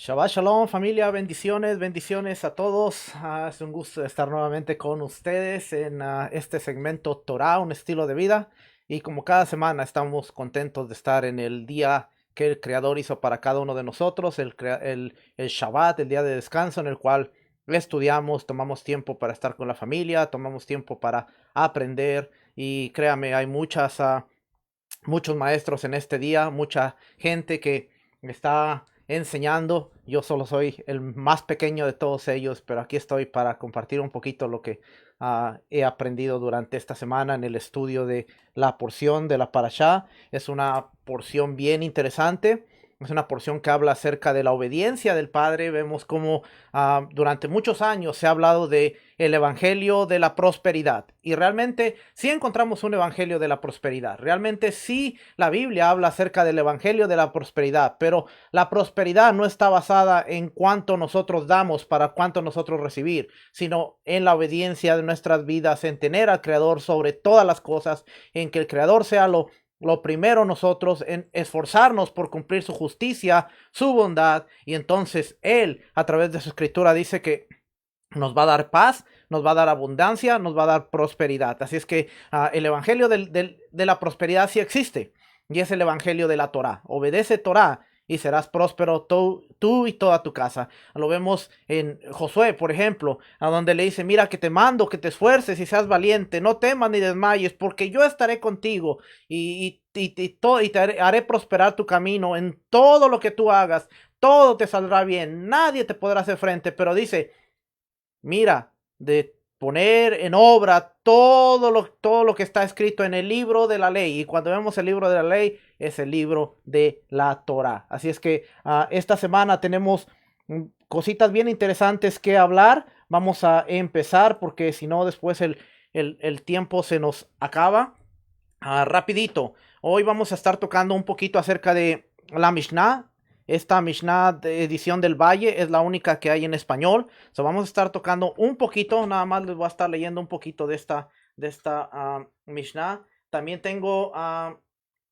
Shabbat Shalom, familia, bendiciones, bendiciones a todos. Es un gusto estar nuevamente con ustedes en este segmento Torah, un estilo de vida. Y como cada semana estamos contentos de estar en el día que el Creador hizo para cada uno de nosotros, el Shabbat, el día de descanso en el cual estudiamos, tomamos tiempo para estar con la familia, tomamos tiempo para aprender. Y créame, hay muchos maestros en este día, mucha gente que está enseñando. Yo solo soy el más pequeño de todos ellos, pero aquí estoy para compartir un poquito lo que he aprendido durante esta semana en el estudio de la porción de la Parashá. Es una porción bien interesante. Es una porción que habla acerca de la obediencia del Padre. Vemos cómo durante muchos años se ha hablado de el evangelio de la prosperidad. Y realmente sí encontramos un evangelio de la prosperidad. Realmente sí la Biblia habla acerca del evangelio de la prosperidad. Pero la prosperidad no está basada en cuánto nosotros damos para cuánto nosotros recibir, sino en la obediencia de nuestras vidas, en tener al Creador sobre todas las cosas, en que el Creador sea lo primero nosotros, en esforzarnos por cumplir su justicia, su bondad, y entonces Él, a través de su escritura, dice que nos va a dar paz, nos va a dar abundancia, nos va a dar prosperidad. Así es que el evangelio de la prosperidad sí existe, y es el evangelio de la Torah. Obedece Torah y serás próspero tú y toda tu casa. Lo vemos en Josué, por ejemplo, a donde le dice: mira, que te mando, que te esfuerces y seas valiente, no temas ni desmayes, porque yo estaré contigo y te haré prosperar tu camino en todo lo que tú hagas. Todo te saldrá bien, nadie te podrá hacer frente. Pero dice: mira, de poner en obra todo lo que está escrito en el libro de la ley. Y cuando vemos el libro de la ley, es el libro de la Torah. Así es que esta semana tenemos cositas bien interesantes que hablar. Vamos a empezar porque si no después el tiempo se nos acaba. Rapidito, hoy vamos a estar tocando un poquito acerca de la Mishnah. Esta Mishnah de edición del Valle es la única que hay en español. So vamos a estar tocando un poquito, nada más les voy a estar leyendo un poquito de esta Mishnah. También tengo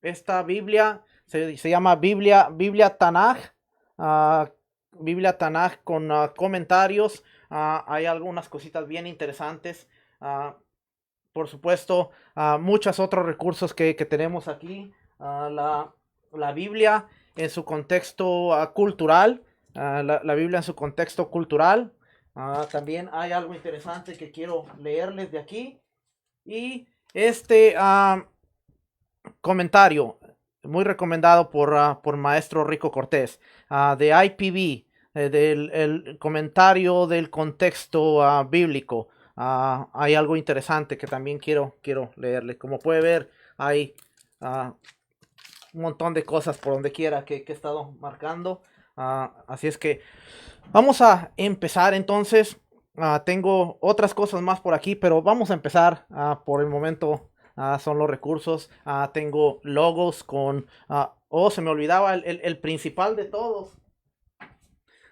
esta Biblia, se llama Biblia Tanaj, ah, Biblia Tanaj con comentarios. Hay algunas cositas bien interesantes. Por supuesto, muchos otros recursos que tenemos aquí. La Biblia en su contexto cultural. La Biblia en su contexto cultural. También hay algo interesante que quiero leerles de aquí. Y este comentario, muy recomendado por Maestro Rico Cortés, de IPB, del el comentario del contexto bíblico. Hay algo interesante que también quiero leerle. Como puede ver, hay un montón de cosas por donde quiera que he estado marcando. Así es que vamos a empezar entonces. Tengo otras cosas más por aquí, pero vamos a empezar. Por el momento son los recursos. Tengo logos con... se me olvidaba el principal de todos.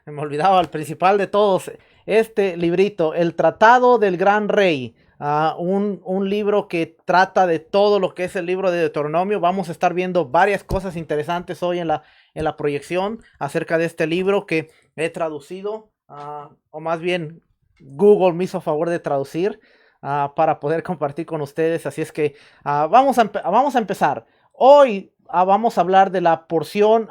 Se me olvidaba el principal de todos. Este librito, El Tratado del Gran Rey. Un libro que trata de todo lo que es el libro de Deuteronomio. Vamos a estar viendo varias cosas interesantes hoy en la proyección acerca de este libro que he traducido, o más bien Google me hizo favor de traducir para poder compartir con ustedes. Así es que vamos a empezar. Hoy vamos a hablar de la porción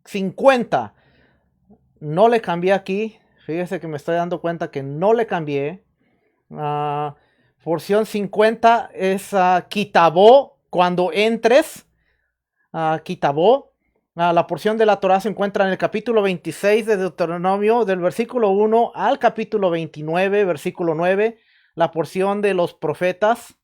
50. No le cambié aquí. Fíjese que me estoy dando cuenta que no le cambié. Porción 50 es Kitabó, cuando entres. Kitabó. La porción de la Torah se encuentra en el capítulo 26 de Deuteronomio, del versículo 1 al capítulo 29, versículo 9. La porción de los profetas.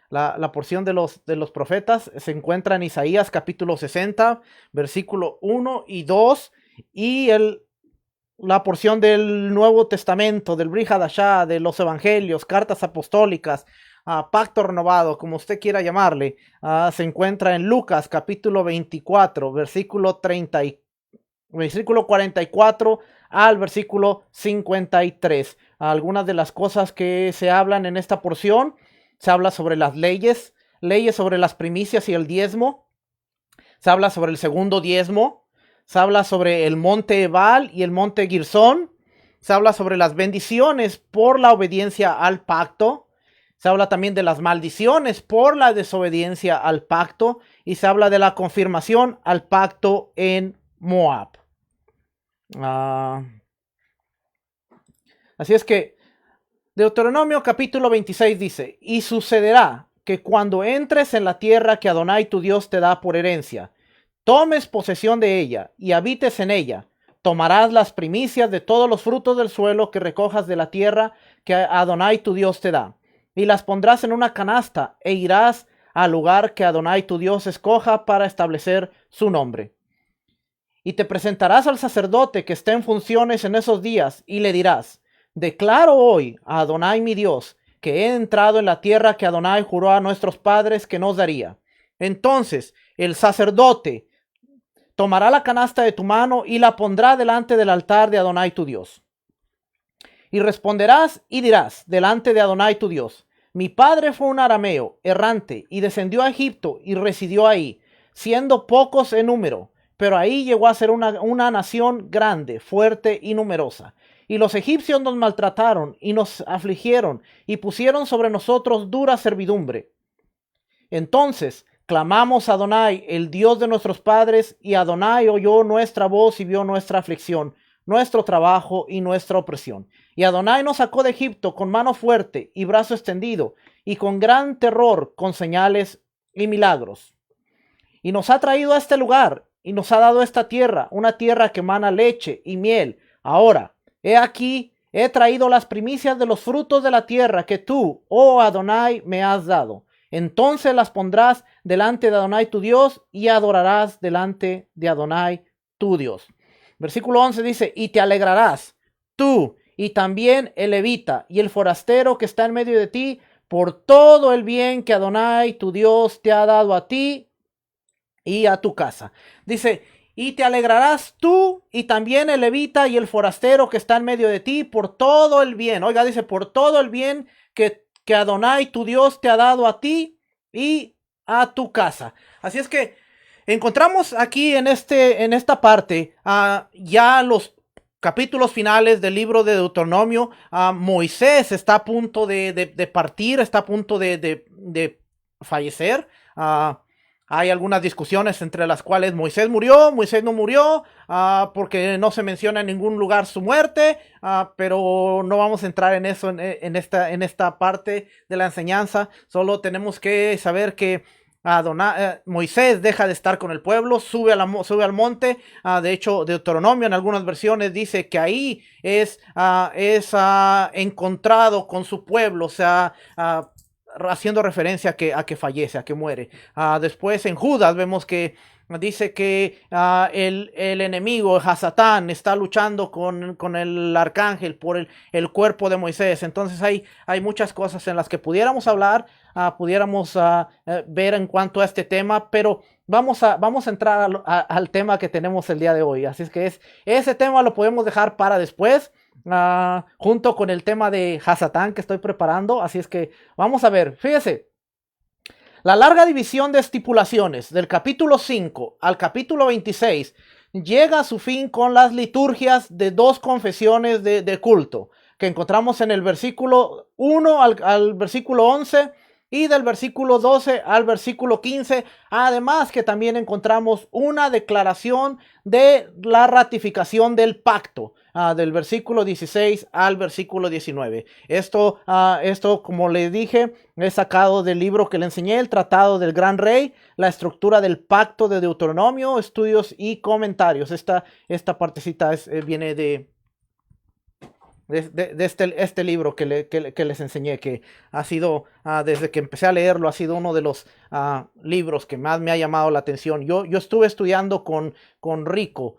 La porción de los profetas se encuentra en Isaías capítulo 60, versículo 1 y 2. Y la porción del Nuevo Testamento, del Brit Hadashah, de los Evangelios, cartas apostólicas, pacto renovado, como usted quiera llamarle, se encuentra en Lucas capítulo 24, versículo 44 al versículo 53. Algunas de las cosas que se hablan en esta porción: se habla sobre las leyes sobre las primicias y el diezmo. Se habla sobre el segundo diezmo. Se habla sobre el monte Ebal y el monte Girzón. Se habla sobre las bendiciones por la obediencia al pacto. Se habla también de las maldiciones por la desobediencia al pacto. Y se habla de la confirmación al pacto en Moab. Así es que Deuteronomio capítulo 26 dice: y sucederá que cuando entres en la tierra que Adonai tu Dios te da por herencia, tomes posesión de ella y habites en ella, tomarás las primicias de todos los frutos del suelo que recojas de la tierra que Adonai tu Dios te da, y las pondrás en una canasta e irás al lugar que Adonai tu Dios escoja para establecer su nombre. Y te presentarás al sacerdote que esté en funciones en esos días y le dirás: declaro hoy a Adonai mi Dios que he entrado en la tierra que Adonai juró a nuestros padres que nos daría. Entonces el sacerdote tomará la canasta de tu mano y la pondrá delante del altar de Adonai tu Dios. Y responderás y dirás delante de Adonai tu Dios: mi padre fue un arameo errante y descendió a Egipto y residió ahí, siendo pocos en número, pero ahí llegó a ser una nación grande, fuerte y numerosa. Y los egipcios nos maltrataron y nos afligieron y pusieron sobre nosotros dura servidumbre. Entonces clamamos a Adonai, el Dios de nuestros padres, y Adonai oyó nuestra voz y vio nuestra aflicción, nuestro trabajo y nuestra opresión. Y Adonai nos sacó de Egipto con mano fuerte y brazo extendido, y con gran terror, con señales y milagros. Y nos ha traído a este lugar, y nos ha dado esta tierra, una tierra que emana leche y miel. Ahora, he aquí, he traído las primicias de los frutos de la tierra que tú, oh Adonai, me has dado. Entonces las pondrás delante de Adonai tu Dios y adorarás delante de Adonai tu Dios. Versículo 11 dice: y te alegrarás tú y también el levita y el forastero que está en medio de ti por todo el bien que Adonai tu Dios te ha dado a ti y a tu casa. Dice: y te alegrarás tú y también el levita y el forastero que está en medio de ti por todo el bien. Oiga, dice, por todo el bien que Adonai tu Dios te ha dado a ti y a tu casa. Así es que encontramos aquí en esta parte ya los capítulos finales del libro de Deuteronomio. Moisés está a punto de partir, está a punto de fallecer. Hay algunas discusiones entre las cuales Moisés murió, Moisés no murió, porque no se menciona en ningún lugar su muerte, pero no vamos a entrar en eso en esta parte de la enseñanza. Solo tenemos que saber que Moisés deja de estar con el pueblo, sube al monte. De hecho, Deuteronomio en algunas versiones dice que ahí es encontrado con su pueblo, o sea, haciendo referencia a que fallece, a que muere. Después en Judas vemos que dice que el enemigo, Hasatán, está luchando con el arcángel por el cuerpo de Moisés. Entonces hay muchas cosas en las que pudiéramos hablar, pudiéramos ver en cuanto a este tema, pero vamos a entrar al tema que tenemos el día de hoy. Así es que ese tema lo podemos dejar para después, junto con el tema de Hasatán que estoy preparando. Así es que vamos a ver, fíjese. La larga división de estipulaciones del capítulo 5 al capítulo 26 llega a su fin con las liturgias de dos confesiones de culto que encontramos en el versículo 1 al versículo 11 y del versículo 12 al versículo 15. Además que también encontramos una declaración de la ratificación del pacto, del versículo 16 al versículo 19. Esto, como le dije, es sacado del libro que le enseñé, el Tratado del Gran Rey, la estructura del pacto de Deuteronomio, estudios y comentarios. Esta partecita viene de este libro que les enseñé, que ha sido, desde que empecé a leerlo, ha sido uno de los libros que más me ha llamado la atención. Yo estuve estudiando con Rico,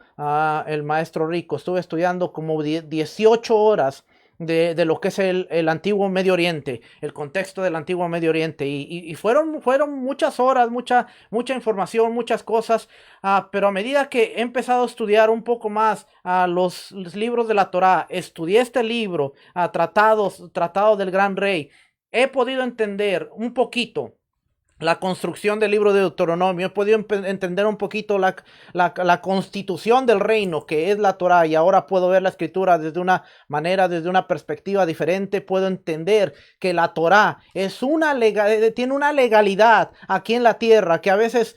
el maestro Rico, estuve estudiando como 18 horas de lo que es el antiguo Medio Oriente, el contexto del antiguo Medio Oriente, y fueron muchas horas, mucha información, muchas cosas, pero a medida que he empezado a estudiar un poco más los libros de la Torá, estudié este libro, Tratado del Gran Rey, he podido entender un poquito la construcción del libro de Deuteronomio, he podido entender un poquito la constitución del reino, que es la Torá, y ahora puedo ver la escritura desde una manera, desde una perspectiva diferente. Puedo entender que la Torá es tiene una legalidad aquí en la tierra, que a veces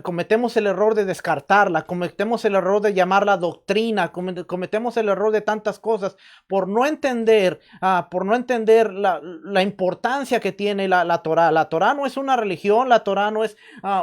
cometemos el error de descartarla, cometemos el error de llamarla doctrina, cometemos el error de tantas cosas por no entender, la importancia que tiene la Torá. La Torá no es una religión, la Torá no es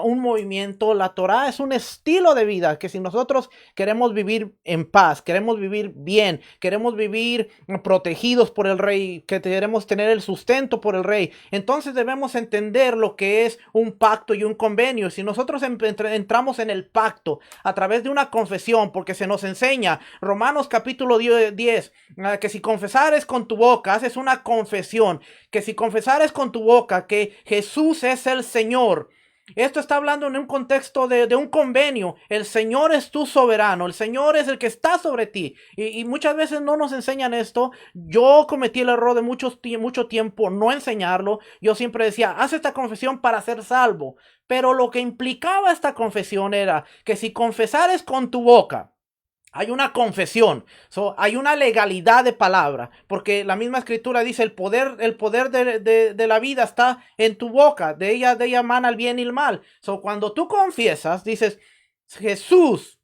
un movimiento, la Torá es un estilo de vida, que si nosotros queremos vivir en paz, queremos vivir bien, queremos vivir protegidos por el rey, que queremos tener el sustento por el rey, entonces debemos entender lo que es un pacto y un convenio. Si nosotros entramos en el pacto a través de una confesión, porque se nos enseña Romanos capítulo 10, que si confesares con tu boca, haces una confesión, que si confesares con tu boca que Jesús es el Señor. Esto está hablando en un contexto de un convenio. El Señor es tu soberano, el Señor es el que está sobre ti. Y muchas veces no nos enseñan esto. Yo cometí el error de mucho tiempo no enseñarlo. Yo siempre decía, haz esta confesión para ser salvo. Pero lo que implicaba esta confesión era que si confesares con tu boca, hay una confesión, hay una legalidad de palabra, porque la misma escritura dice, el poder de la vida está en tu boca, de ella emana el bien y el mal. Cuando tú confiesas, dices, Jesús,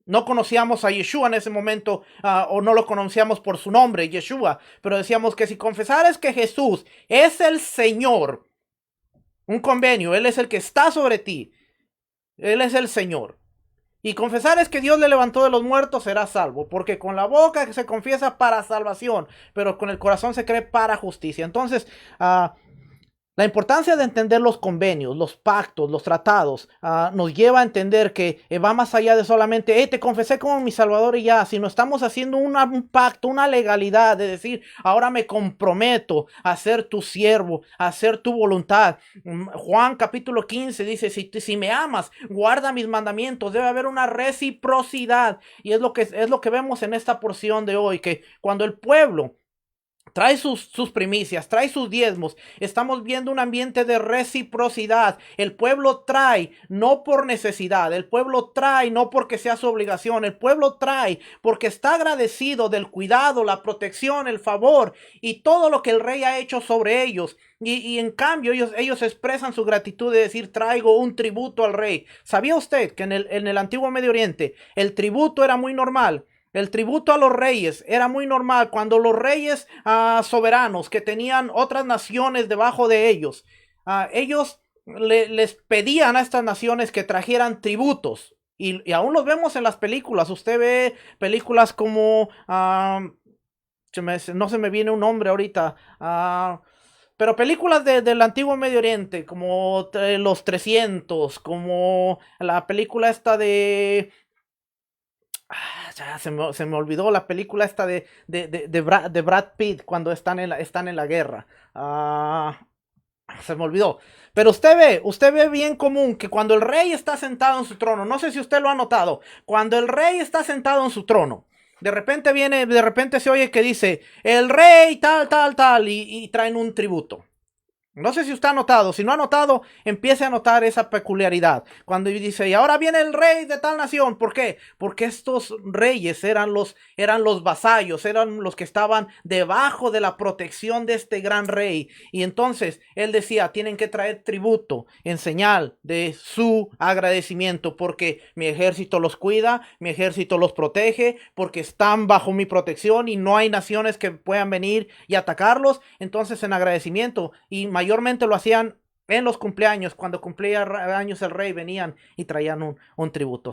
no conocíamos a Yeshua en ese momento, o no lo conocíamos por su nombre, Yeshua, pero decíamos que si confesares que Jesús es el Señor, un convenio, Él es el que está sobre ti, Él es el Señor. Y confesar es que Dios le levantó de los muertos, será salvo, porque con la boca se confiesa para salvación, pero con el corazón se cree para justicia. Entonces, la importancia de entender los convenios, los pactos, los tratados, nos lleva a entender que va más allá de solamente, te confesé como mi Salvador y ya, sino estamos haciendo un pacto, una legalidad de decir, ahora me comprometo a ser tu siervo, a hacer tu voluntad. Juan capítulo 15 dice, si me amas, guarda mis mandamientos. Debe haber una reciprocidad, y es lo que vemos en esta porción de hoy, que cuando el pueblo trae sus primicias, trae sus diezmos, estamos viendo un ambiente de reciprocidad. El pueblo trae no por necesidad, el pueblo trae no porque sea su obligación, el pueblo trae porque está agradecido del cuidado, la protección, el favor y todo lo que el rey ha hecho sobre ellos. Y en cambio ellos expresan su gratitud de decir, traigo un tributo al rey. ¿Sabía usted que en el antiguo Medio Oriente el tributo era muy normal? El tributo a los reyes era muy normal. Cuando los reyes soberanos que tenían otras naciones debajo de ellos, ellos les pedían a estas naciones que trajeran tributos. Y aún los vemos en las películas. Usted ve películas como... no se me viene un nombre ahorita. Pero películas del antiguo Medio Oriente, como Los 300, como la película esta de... Ya se me olvidó la película esta de Brad Pitt cuando están en la guerra. Se me olvidó. Pero usted ve bien común que cuando el rey está sentado en su trono, no sé si usted lo ha notado, cuando el rey está sentado en su trono, de repente se oye que dice, el rey tal, y traen un tributo. No sé si usted ha notado, si no ha notado, empiece a notar esa peculiaridad. Cuando dice, y ahora viene el rey de tal nación, ¿por qué? Porque estos reyes eran los vasallos, eran los que estaban debajo de la protección de este gran rey. Y entonces él decía, tienen que traer tributo en señal de su agradecimiento, porque mi ejército los cuida, mi ejército los protege, porque están bajo mi protección y no hay naciones que puedan venir y atacarlos. Entonces en agradecimiento, y mayormente lo hacían en los cumpleaños, cuando cumplía años el rey, venían y traían un tributo.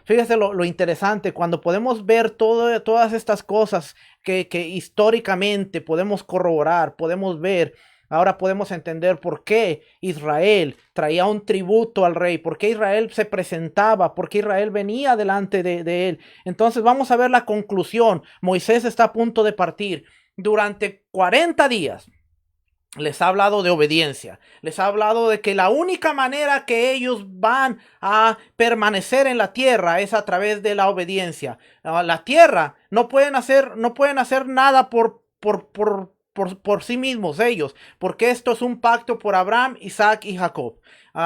Fíjese lo interesante, cuando podemos ver todas estas cosas que históricamente podemos corroborar, podemos ver. Ahora podemos entender por qué Israel traía un tributo al rey, por qué Israel se presentaba, por qué Israel venía delante de él. Entonces vamos a ver la conclusión. Moisés está a punto de partir. Durante 40 días les ha hablado de obediencia, les ha hablado de que la única manera que ellos van a permanecer en la tierra es a través de la obediencia. La tierra no pueden hacer nada por por sí mismos ellos, porque esto es un pacto por Abraham, Isaac y Jacob.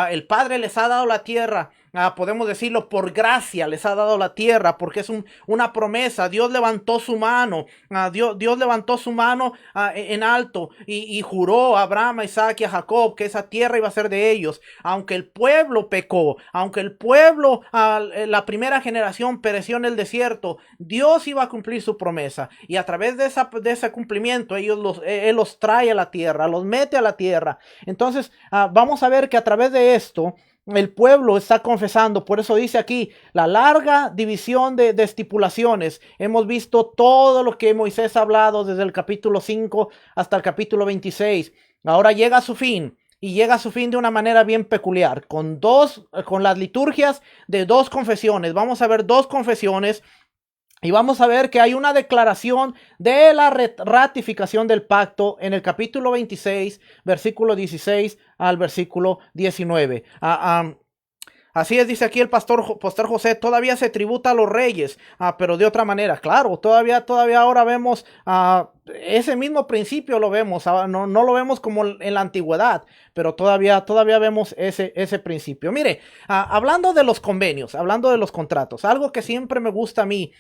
El Padre les ha dado la tierra, podemos decirlo, por gracia les ha dado la tierra, porque es una promesa. Dios levantó su mano, Dios levantó su mano en alto y juró a Abraham, a Isaac y a Jacob que esa tierra iba a ser de ellos. Aunque el pueblo pecó, aunque el pueblo, la primera generación pereció en el desierto, Dios iba a cumplir su promesa. Y a través de ese cumplimiento, Él los trae a la tierra, los mete a la tierra. Entonces, vamos a ver que a través de esto, el pueblo está confesando. Por eso dice aquí la larga división de estipulaciones. Hemos visto todo lo que Moisés ha hablado desde el capítulo 5 hasta el capítulo 26. Ahora llega a su fin. Y llega a su fin de una manera bien peculiar, con las liturgias de dos confesiones. Vamos a ver dos confesiones. Y vamos a ver que hay una declaración de la ratificación del pacto en el capítulo 26, versículo 16 al versículo 19. Así es, dice aquí el pastor José, todavía se tributa a los reyes, pero de otra manera. Claro, todavía ahora vemos ese mismo principio, lo vemos, no lo vemos como en la antigüedad, pero todavía vemos ese principio. Mire, hablando de los convenios, hablando de los contratos, algo que siempre me gusta a mí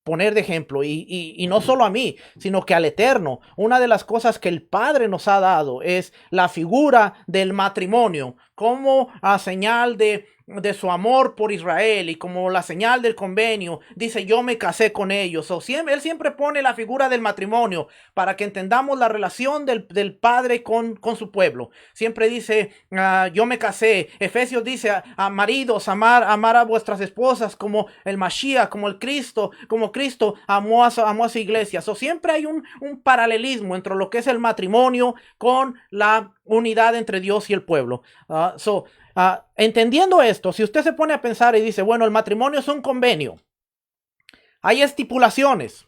poner de ejemplo, y no solo a mí, sino que al Eterno, una de las cosas que el Padre nos ha dado es la figura del matrimonio, como a señal de su amor por Israel y como la señal del convenio. Dice, yo me casé con ellos. Él siempre pone la figura del matrimonio para que entendamos la relación del Padre con su pueblo. Siempre dice, yo me casé. Efesios dice, a maridos, amar a vuestras esposas como el Mashiach, como el Cristo, como Cristo amó a su iglesia. Siempre hay un paralelismo entre lo que es el matrimonio con la unidad entre Dios y el pueblo. Entendiendo esto, si usted se pone a pensar y dice, bueno, el matrimonio es un convenio, hay estipulaciones.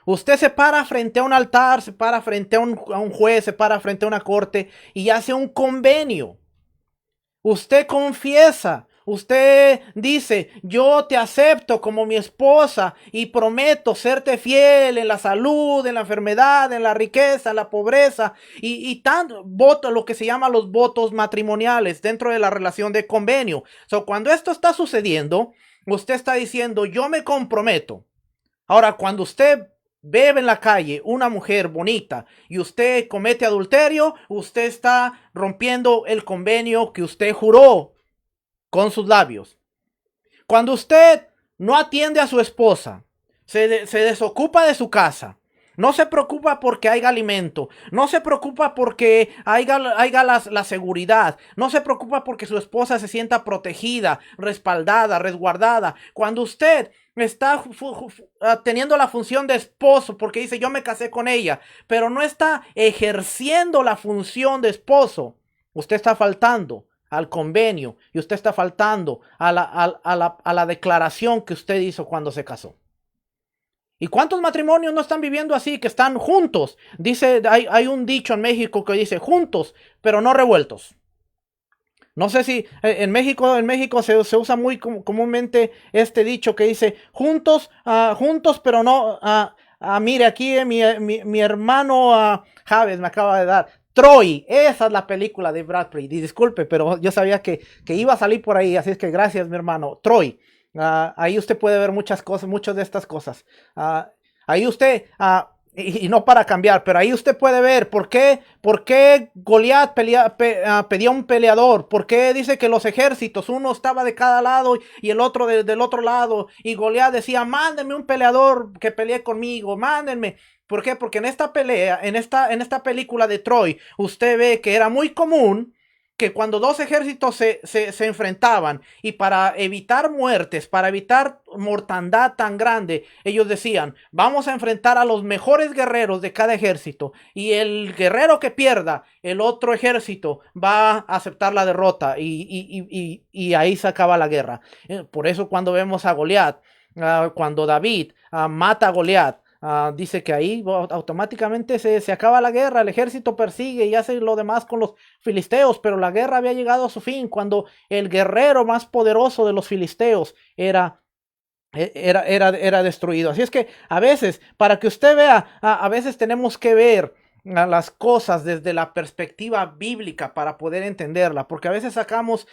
Usted se para frente a un altar, se para frente a un juez, se para frente a una corte y hace un convenio. Usted confiesa. Usted dice, yo te acepto como mi esposa y prometo serte fiel en la salud, en la enfermedad, en la riqueza, en la pobreza y tanto voto, lo que se llama los votos matrimoniales dentro de la relación de convenio. Cuando esto está sucediendo, usted está diciendo, yo me comprometo. Ahora, cuando usted ve en la calle una mujer bonita y usted comete adulterio, usted está rompiendo el convenio que usted juró con sus labios. Cuando usted no atiende a su esposa, se desocupa de su casa, no se preocupa porque haya alimento, no se preocupa porque haya la seguridad, no se preocupa porque su esposa se sienta protegida, respaldada, resguardada. Cuando usted está teniendo la función de esposo porque dice yo me casé con ella, pero no está ejerciendo la función de esposo, usted está faltando al convenio y usted está faltando a la declaración que usted hizo cuando se casó. ¿Y cuántos matrimonios no están viviendo así, que están juntos? Dice, hay un dicho en México que dice juntos, pero no revueltos. No sé si en México se usa muy comúnmente este dicho que dice juntos, pero no. Mire, aquí mi hermano Javes me acaba de dar Troy. Esa es la película de Brad Pitt. Y disculpe, pero yo sabía que iba a salir por ahí, así es que gracias, mi hermano. Troy. Ahí usted puede ver muchas de estas cosas. Ahí usted, y no para cambiar, pero ahí usted puede ver por qué Goliat pedía un peleador. Por qué dice que los ejércitos, uno estaba de cada lado y el otro del otro lado. Y Goliat decía, mándenme un peleador que pelee conmigo, mándenme. ¿Por qué? Porque en esta pelea, en esta película de Troy, usted ve que era muy común que cuando dos ejércitos se enfrentaban y para evitar muertes, para evitar mortandad tan grande, ellos decían, vamos a enfrentar a los mejores guerreros de cada ejército y el guerrero que pierda, el otro ejército va a aceptar la derrota y ahí se acaba la guerra. Por eso cuando vemos a Goliat, cuando David mata a Goliat, dice que ahí automáticamente se acaba la guerra, el ejército persigue y hace lo demás con los filisteos, pero la guerra había llegado a su fin cuando el guerrero más poderoso de los filisteos era destruido. Así es que a veces, para que usted vea, a veces tenemos que ver a las cosas desde la perspectiva bíblica para poder entenderla, porque a veces sacamos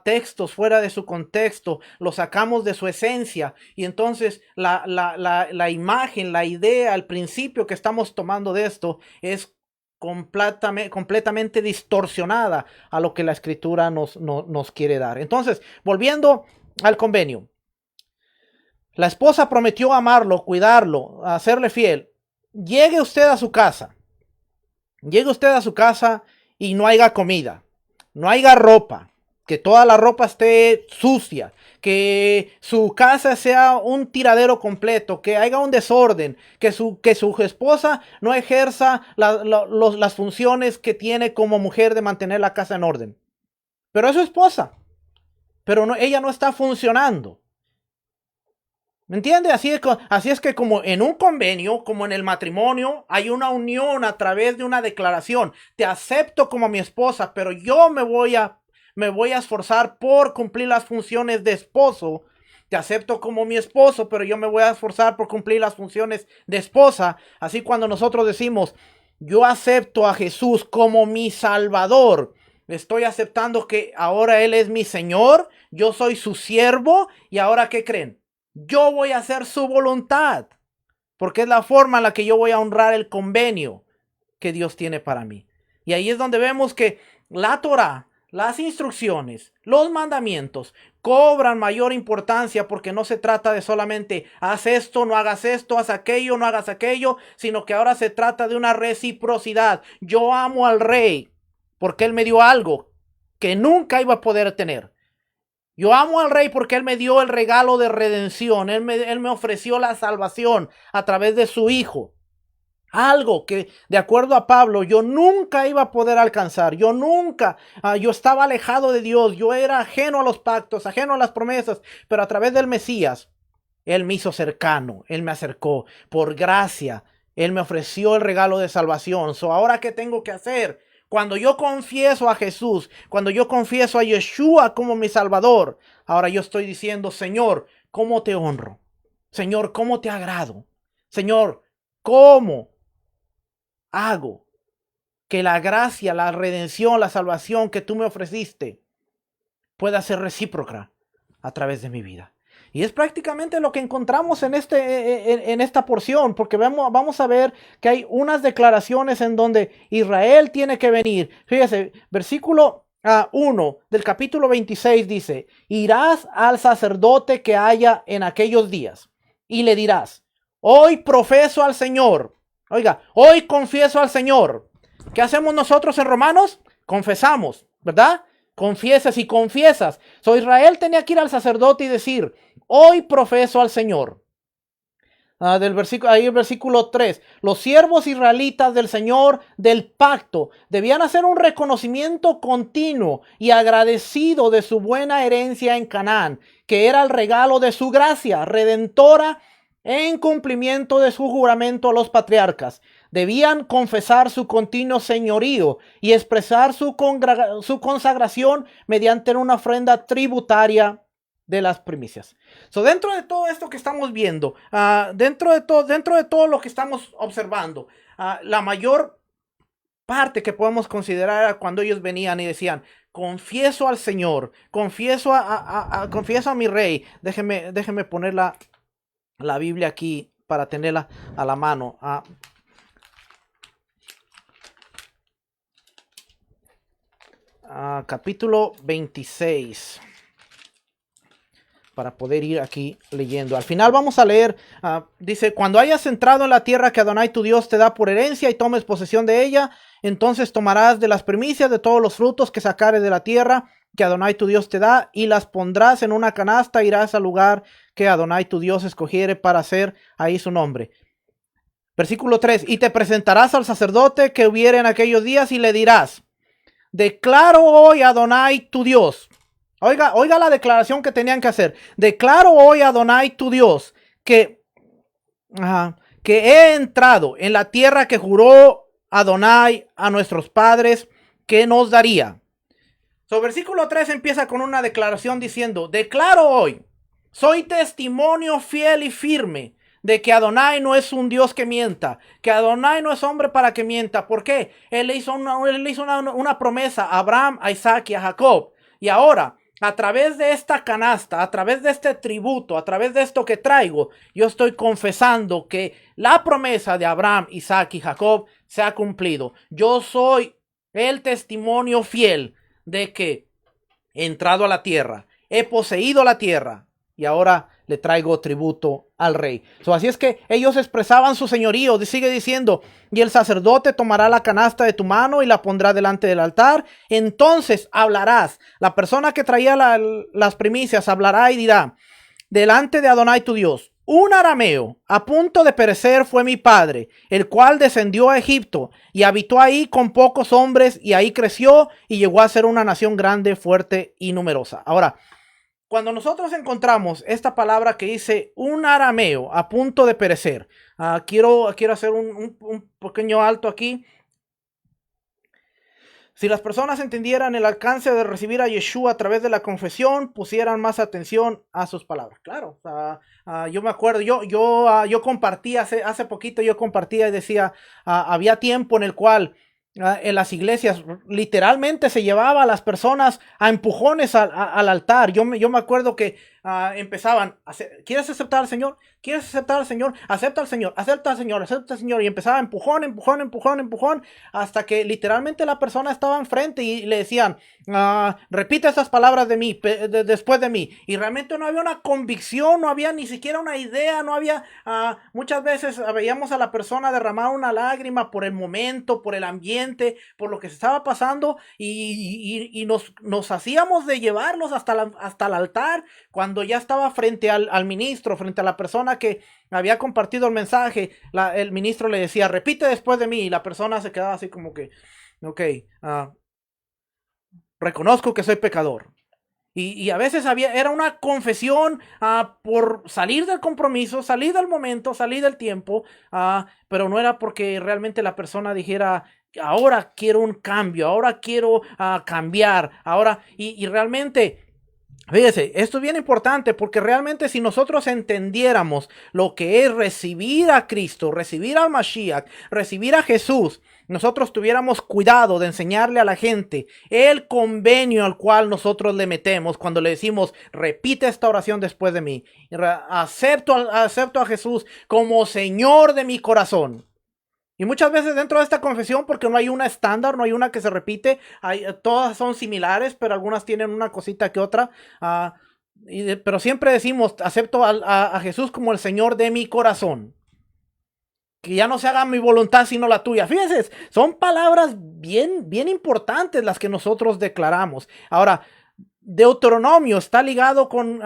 textos fuera de su contexto, los sacamos de su esencia y entonces la imagen, la idea, el principio que estamos tomando de esto es completamente distorsionada a lo que la escritura nos quiere dar. Entonces, volviendo al convenio, la esposa prometió amarlo, cuidarlo, hacerle fiel. Llegue usted a su casa. Llegue usted a su casa y no haya comida, no haya ropa, que toda la ropa esté sucia, que su casa sea un tiradero completo, que haya un desorden, que su esposa no ejerza las funciones que tiene como mujer de mantener la casa en orden. Pero es su esposa, pero no, ella no está funcionando. ¿Me entiende? Así es que como en un convenio, como en el matrimonio, hay una unión a través de una declaración. Te acepto como mi esposa, pero yo me voy a esforzar por cumplir las funciones de esposo. Te acepto como mi esposo, pero yo me voy a esforzar por cumplir las funciones de esposa. Así cuando nosotros decimos, yo acepto a Jesús como mi Salvador, estoy aceptando que ahora Él es mi Señor, yo soy su siervo, y ahora ¿qué creen? Yo voy a hacer su voluntad, porque es la forma en la que yo voy a honrar el convenio que Dios tiene para mí. Y ahí es donde vemos que la Torá, las instrucciones, los mandamientos cobran mayor importancia, porque no se trata de solamente haz esto, no hagas esto, haz aquello, no hagas aquello, sino que ahora se trata de una reciprocidad. Yo amo al rey porque él me dio algo que nunca iba a poder tener. Yo amo al rey porque él me dio el regalo de redención. Él me ofreció la salvación a través de su hijo. Algo que, de acuerdo a Pablo, yo nunca iba a poder alcanzar. Yo estaba alejado de Dios. Yo era ajeno a los pactos, ajeno a las promesas. Pero a través del Mesías, Él me hizo cercano. Él me acercó. Por gracia, Él me ofreció el regalo de salvación. Ahora, ¿qué tengo que hacer? Cuando yo confieso a Jesús, cuando yo confieso a Yeshua como mi Salvador, ahora yo estoy diciendo, Señor, ¿cómo te honro? Señor, ¿cómo te agrado? Señor, ¿cómo hago que la gracia, la redención, la salvación que tú me ofreciste pueda ser recíproca a través de mi vida? Y es prácticamente lo que encontramos en esta porción, porque vamos a ver que hay unas declaraciones en donde Israel tiene que venir. Fíjese, versículo 1 del capítulo 26 dice, irás al sacerdote que haya en aquellos días y le dirás, hoy profeso al Señor. Oiga, hoy confieso al Señor. ¿Qué hacemos nosotros en Romanos? Confesamos, ¿verdad? Confiesas y confiesas. Israel tenía que ir al sacerdote y decir, hoy profeso al Señor. Ahí el versículo 3. Los siervos israelitas del Señor del pacto debían hacer un reconocimiento continuo y agradecido de su buena herencia en Canaán, que era el regalo de su gracia redentora en cumplimiento de su juramento a los patriarcas. Debían confesar su continuo señorío y expresar su consagración mediante una ofrenda tributaria de las primicias. Dentro de todo esto que estamos viendo, dentro de todo lo que estamos observando, la mayor parte que podemos considerar era cuando ellos venían y decían, confieso al Señor, confieso a mi rey. Déjeme poner la Biblia aquí para tenerla a la mano. Capítulo 26. Para poder ir aquí leyendo. Al final vamos a leer, dice, cuando hayas entrado en la tierra que Adonai tu Dios te da por herencia y tomes posesión de ella, entonces tomarás de las primicias de todos los frutos que sacares de la tierra que Adonai tu Dios te da y las pondrás en una canasta, irás al lugar que Adonai tu Dios escogiere para hacer ahí su nombre. Versículo 3, y te presentarás al sacerdote que hubiere en aquellos días y le dirás, declaro hoy a Adonai tu Dios. Oiga la declaración que tenían que hacer. Declaro hoy a Adonai tu Dios que he entrado en la tierra que juró Adonai a nuestros padres que nos daría. Versículo 3 empieza con una declaración diciendo, declaro hoy, soy testimonio fiel y firme de que Adonai no es un Dios que mienta, que Adonai no es hombre para que mienta. ¿Por qué? Él le hizo una promesa a Abraham, a Isaac y a Jacob. Y ahora, a través de esta canasta, a través de este tributo, a través de esto que traigo, yo estoy confesando que la promesa de Abraham, Isaac y Jacob se ha cumplido. Yo soy el testimonio fiel de que he entrado a la tierra, he poseído la tierra y ahora le traigo tributo al rey. Así es que ellos expresaban su señorío. Sigue diciendo, y el sacerdote tomará la canasta de tu mano y la pondrá delante del altar. Entonces hablarás. La persona que traía las primicias hablará y dirá, delante de Adonai tu Dios, un arameo a punto de perecer fue mi padre, el cual descendió a Egipto y habitó ahí con pocos hombres y ahí creció y llegó a ser una nación grande, fuerte y numerosa. Ahora, cuando nosotros encontramos esta palabra que dice un arameo a punto de perecer, quiero hacer un pequeño alto aquí. Si las personas entendieran el alcance de recibir a Yeshua a través de la confesión, pusieran más atención a sus palabras. Claro, yo me acuerdo, yo compartí hace poquito, yo compartía y decía, había tiempo en el cual en las iglesias literalmente se llevaba a las personas a empujones al altar. Yo me acuerdo que empezaban, ¿quieres aceptar al Señor? ¿Quieres aceptar al Señor? Acepta al Señor, acepta al Señor, acepta al Señor. Y empezaba empujón, hasta que literalmente la persona estaba enfrente y le decían, repite esas palabras de mí, después de mí. Y realmente no había una convicción, no había ni siquiera una idea, no había, muchas veces veíamos a la persona derramar una lágrima por el momento, por el ambiente, por lo que se estaba pasando y nos hacíamos de llevarlos hasta el altar cuando ya estaba frente al ministro, frente a la persona que había compartido el mensaje. El ministro le decía, repite después de mí, y la persona se quedaba así como que, ok, reconozco que soy pecador. Y a veces era una confesión por salir del compromiso, salir del momento, salir del tiempo, pero no era porque realmente la persona dijera, ahora quiero un cambio, ahora quiero cambiar, ahora, y realmente... Fíjese, esto es bien importante porque realmente si nosotros entendiéramos lo que es recibir a Cristo, recibir al Mashiach, recibir a Jesús, nosotros tuviéramos cuidado de enseñarle a la gente el convenio al cual nosotros le metemos cuando le decimos, repite esta oración después de mí, acepto a Jesús como Señor de mi corazón. Y muchas veces dentro de esta confesión, porque no hay una estándar, no hay una que se repite, todas son similares, pero algunas tienen una cosita que otra. Pero siempre decimos, acepto a Jesús como el Señor de mi corazón. Que ya no se haga mi voluntad sino la tuya. Fíjense, son palabras bien importantes las que nosotros declaramos. Ahora, Deuteronomio está ligado con,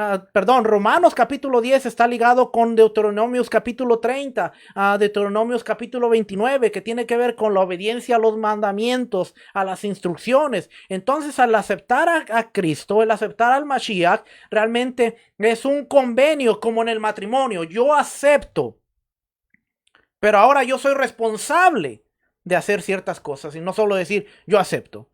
Romanos capítulo 10 está ligado con Deuteronomios capítulo 30, Deuteronomios capítulo 29, que tiene que ver con la obediencia a los mandamientos, a las instrucciones. Entonces, al aceptar a Cristo, el aceptar al Mashiach, realmente es un convenio como en el matrimonio. Yo acepto, pero ahora yo soy responsable de hacer ciertas cosas y no solo decir yo acepto.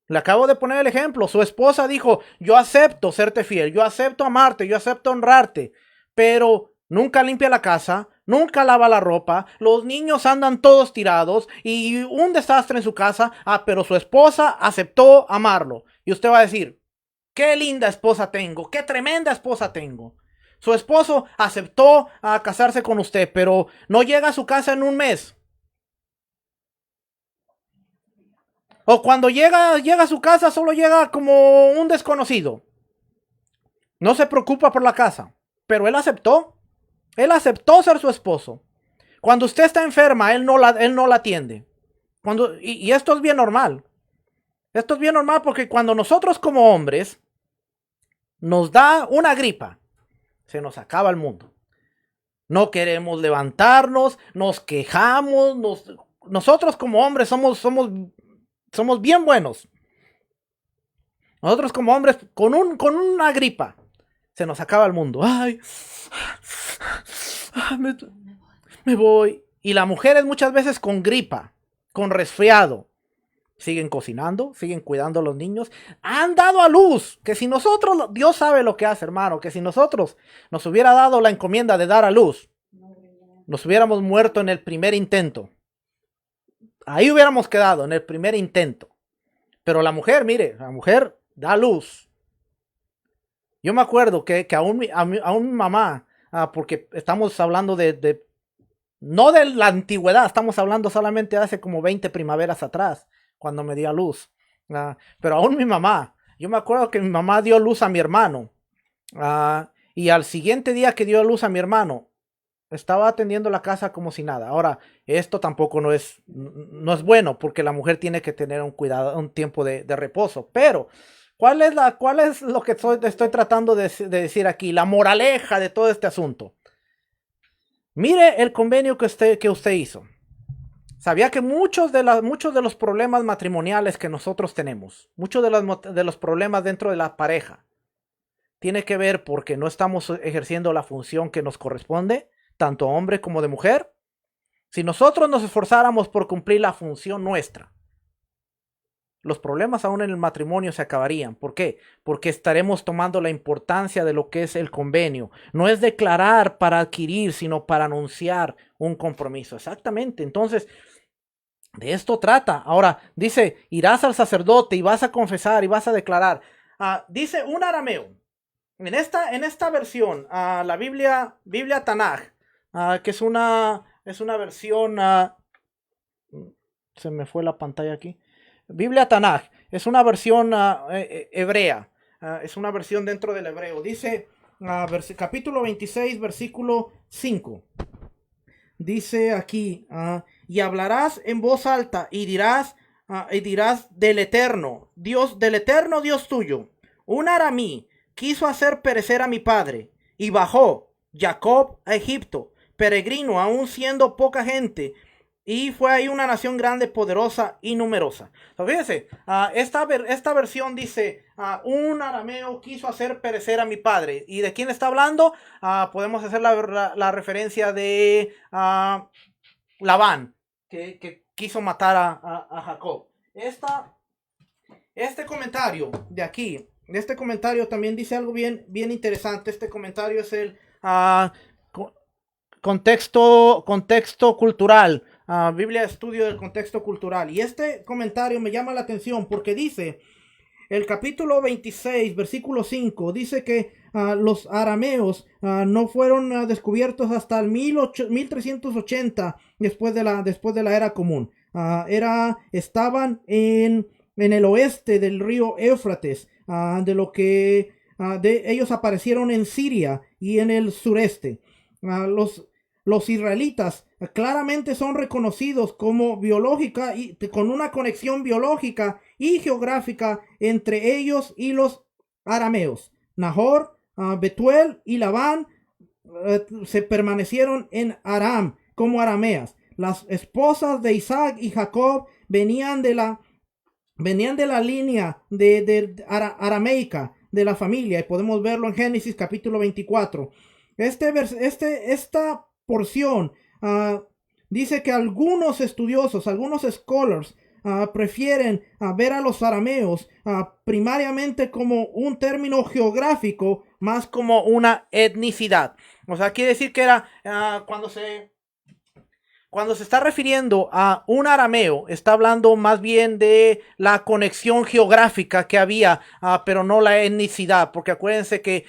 Le acabo de poner el ejemplo. Su esposa dijo, yo acepto serte fiel, yo acepto amarte, yo acepto honrarte, pero nunca limpia la casa, nunca lava la ropa, los niños andan todos tirados y un desastre en su casa, pero su esposa aceptó amarlo. Y usted va a decir, qué linda esposa tengo, qué tremenda esposa tengo. Su esposo aceptó casarse con usted, pero no llega a su casa en un mes. O cuando llega a su casa, solo llega como un desconocido. No se preocupa por la casa. Pero él aceptó. Él aceptó ser su esposo. Cuando usted está enferma, él no la atiende. Y esto es bien normal. Esto es bien normal porque cuando nosotros como hombres nos da una gripa, se nos acaba el mundo. No queremos levantarnos, nos quejamos. Nosotros como hombres somos bien buenos. Nosotros como hombres, con una gripa, se nos acaba el mundo. Ay, me voy. Y las mujeres muchas veces con gripa, con resfriado, siguen cocinando, siguen cuidando a los niños. Han dado a luz. Que si nosotros, Dios sabe lo que hace, hermano, que si nosotros nos hubiera dado la encomienda de dar a luz, nos hubiéramos muerto en el primer intento. Ahí hubiéramos quedado, en el primer intento. Pero la mujer, mire, la mujer da luz. Yo me acuerdo que aún mi mamá, porque estamos hablando no de la antigüedad, estamos hablando solamente de hace como 20 primaveras atrás, cuando me dio a luz. Pero aún mi mamá, yo me acuerdo que mi mamá dio luz a mi hermano. Y al siguiente día que dio luz a mi hermano, estaba atendiendo la casa como si nada. Ahora, esto tampoco no es bueno, porque la mujer tiene que tener un cuidado, un tiempo de reposo. Pero, ¿cuál es lo que estoy tratando de decir aquí? La moraleja de todo este asunto. Mire el convenio que usted hizo. Sabía que muchos de los problemas matrimoniales que nosotros tenemos, muchos de los problemas dentro de la pareja, tiene que ver porque no estamos ejerciendo la función que nos corresponde, tanto hombre como de mujer. Si nosotros nos esforzáramos por cumplir la función nuestra, los problemas aún en el matrimonio se acabarían. ¿Por qué? Porque estaremos tomando la importancia de lo que es el convenio. No es declarar para adquirir, sino para anunciar un compromiso. Exactamente. Entonces, de esto trata. Ahora, dice, irás al sacerdote y vas a confesar y vas a declarar. Dice un arameo. En esta versión, la Biblia Tanaj, que es una versión, se me fue la pantalla aquí. Biblia Tanaj, es una versión hebrea, es una versión dentro del hebreo. Dice, capítulo 26, versículo 5. Dice aquí, y hablarás en voz alta y dirás del eterno Dios tuyo. Un aramí quiso hacer perecer a mi padre, y bajó Jacob a Egipto, peregrino, aún siendo poca gente, y fue ahí una nación grande, poderosa y numerosa. Fíjense, esta versión dice, un arameo quiso hacer perecer a mi padre. ¿Y de quién está hablando? Podemos hacer la referencia de Labán, que quiso matar a Jacob. Este comentario de aquí, este comentario también dice algo bien interesante. Este comentario es el contexto cultural. Biblia, estudio del contexto cultural. Y este comentario me llama la atención porque dice, el capítulo 26, versículo 5, dice que los arameos no fueron descubiertos hasta el 1380 después de la era común. Estaban en el oeste del río Éufrates, ellos aparecieron en Siria y en el sureste. Los israelitas claramente son reconocidos como biológica y con una conexión biológica y geográfica entre ellos y los arameos. Nahor, Betuel y Labán se permanecieron en Aram como arameas. Las esposas de Isaac y Jacob venían de la línea arameica de la familia, y podemos verlo en Génesis capítulo 24. Esta porción dice que algunos estudiosos, algunos scholars, prefieren ver a los arameos primariamente como un término geográfico más como una etnicidad. O sea, quiere decir que era cuando se está refiriendo a un arameo, está hablando más bien de la conexión geográfica que había, pero no la etnicidad, porque acuérdense que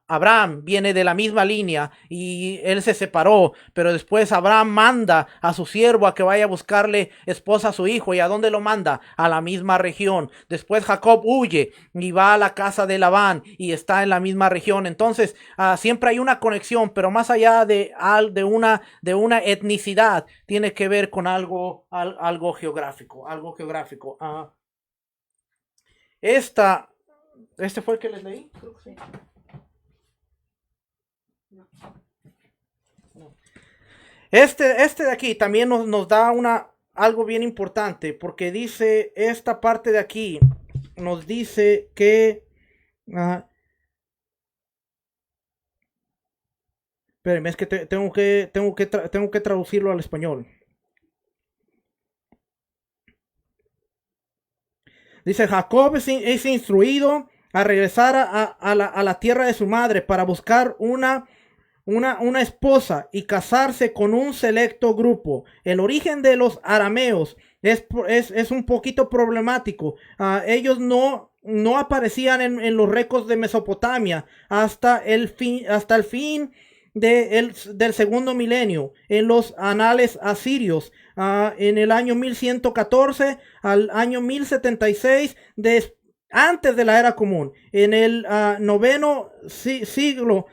Abraham viene de la misma línea y él se separó, pero después Abraham manda a su siervo a que vaya a buscarle esposa a su hijo. ¿Y a dónde lo manda? A la misma región. Después Jacob huye y va a la casa de Labán y está en la misma región. Entonces siempre hay una conexión, pero más allá de una etnicidad, tiene que ver con algo geográfico, este fue el que les leí, creo que sí. Este de aquí también nos da algo bien importante, porque dice, esta parte de aquí nos dice que espérenme, es que tengo que traducirlo al español. Dice, Jacob es instruido a regresar a la tierra de su madre para buscar una una esposa y casarse con un selecto grupo. El origen de los arameos es un poquito problemático. Ellos no aparecían en los récords de Mesopotamia hasta el fin del segundo milenio, en los anales asirios, en el año 1114 al año 1076 antes de la era común. En el noveno siglo,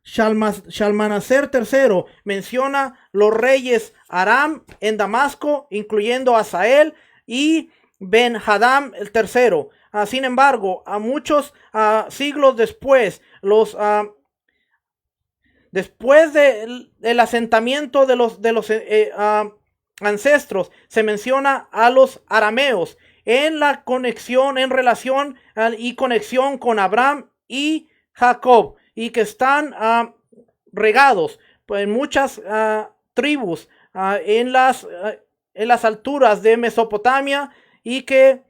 Shalmaneser III menciona los reyes Aram en Damasco, incluyendo a Hazael y Ben-Hadad el tercero. Sin embargo, a muchos siglos después, después del asentamiento de los ancestros, se menciona a los arameos en la conexión, en relación y conexión con Abraham y Jacob, y que están regados en muchas tribus en las alturas de Mesopotamia, y que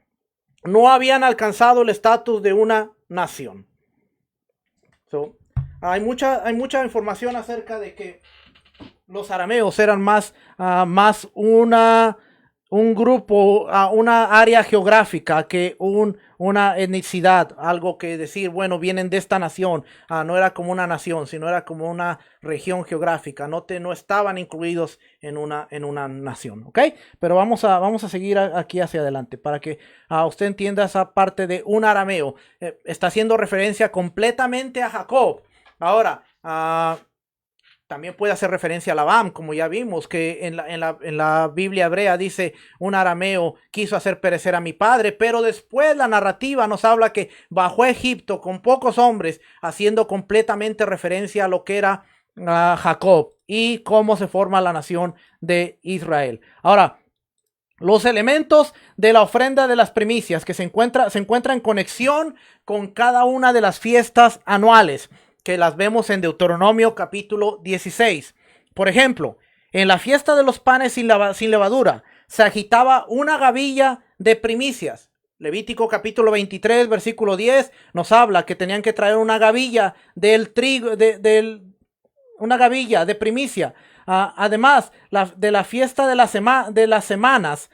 no habían alcanzado el estatus de una nación. Hay mucha información acerca de que los arameos eran más un grupo, una área geográfica que una etnicidad, algo que decir, bueno, vienen de esta nación. No era como una nación, sino era como una región geográfica. No estaban incluidos en una nación, ¿ok? Pero vamos a seguir aquí hacia adelante para que usted entienda esa parte de un arameo. Está haciendo referencia completamente a Jacob. Ahora, también puede hacer referencia a Labán, como ya vimos, que en la Biblia hebrea dice, un arameo quiso hacer perecer a mi padre, pero después la narrativa nos habla que bajó a Egipto con pocos hombres, haciendo completamente referencia a lo que era Jacob y cómo se forma la nación de Israel. Ahora, los elementos de la ofrenda de las primicias que se encuentra en conexión con cada una de las fiestas anuales, que las vemos en Deuteronomio capítulo 16. Por ejemplo, en la fiesta de los panes sin levadura, se agitaba una gavilla de primicias. Levítico capítulo 23, versículo 10, nos habla que tenían que traer una gavilla del trigo, una gavilla de primicia. Además, de la fiesta de las semanas,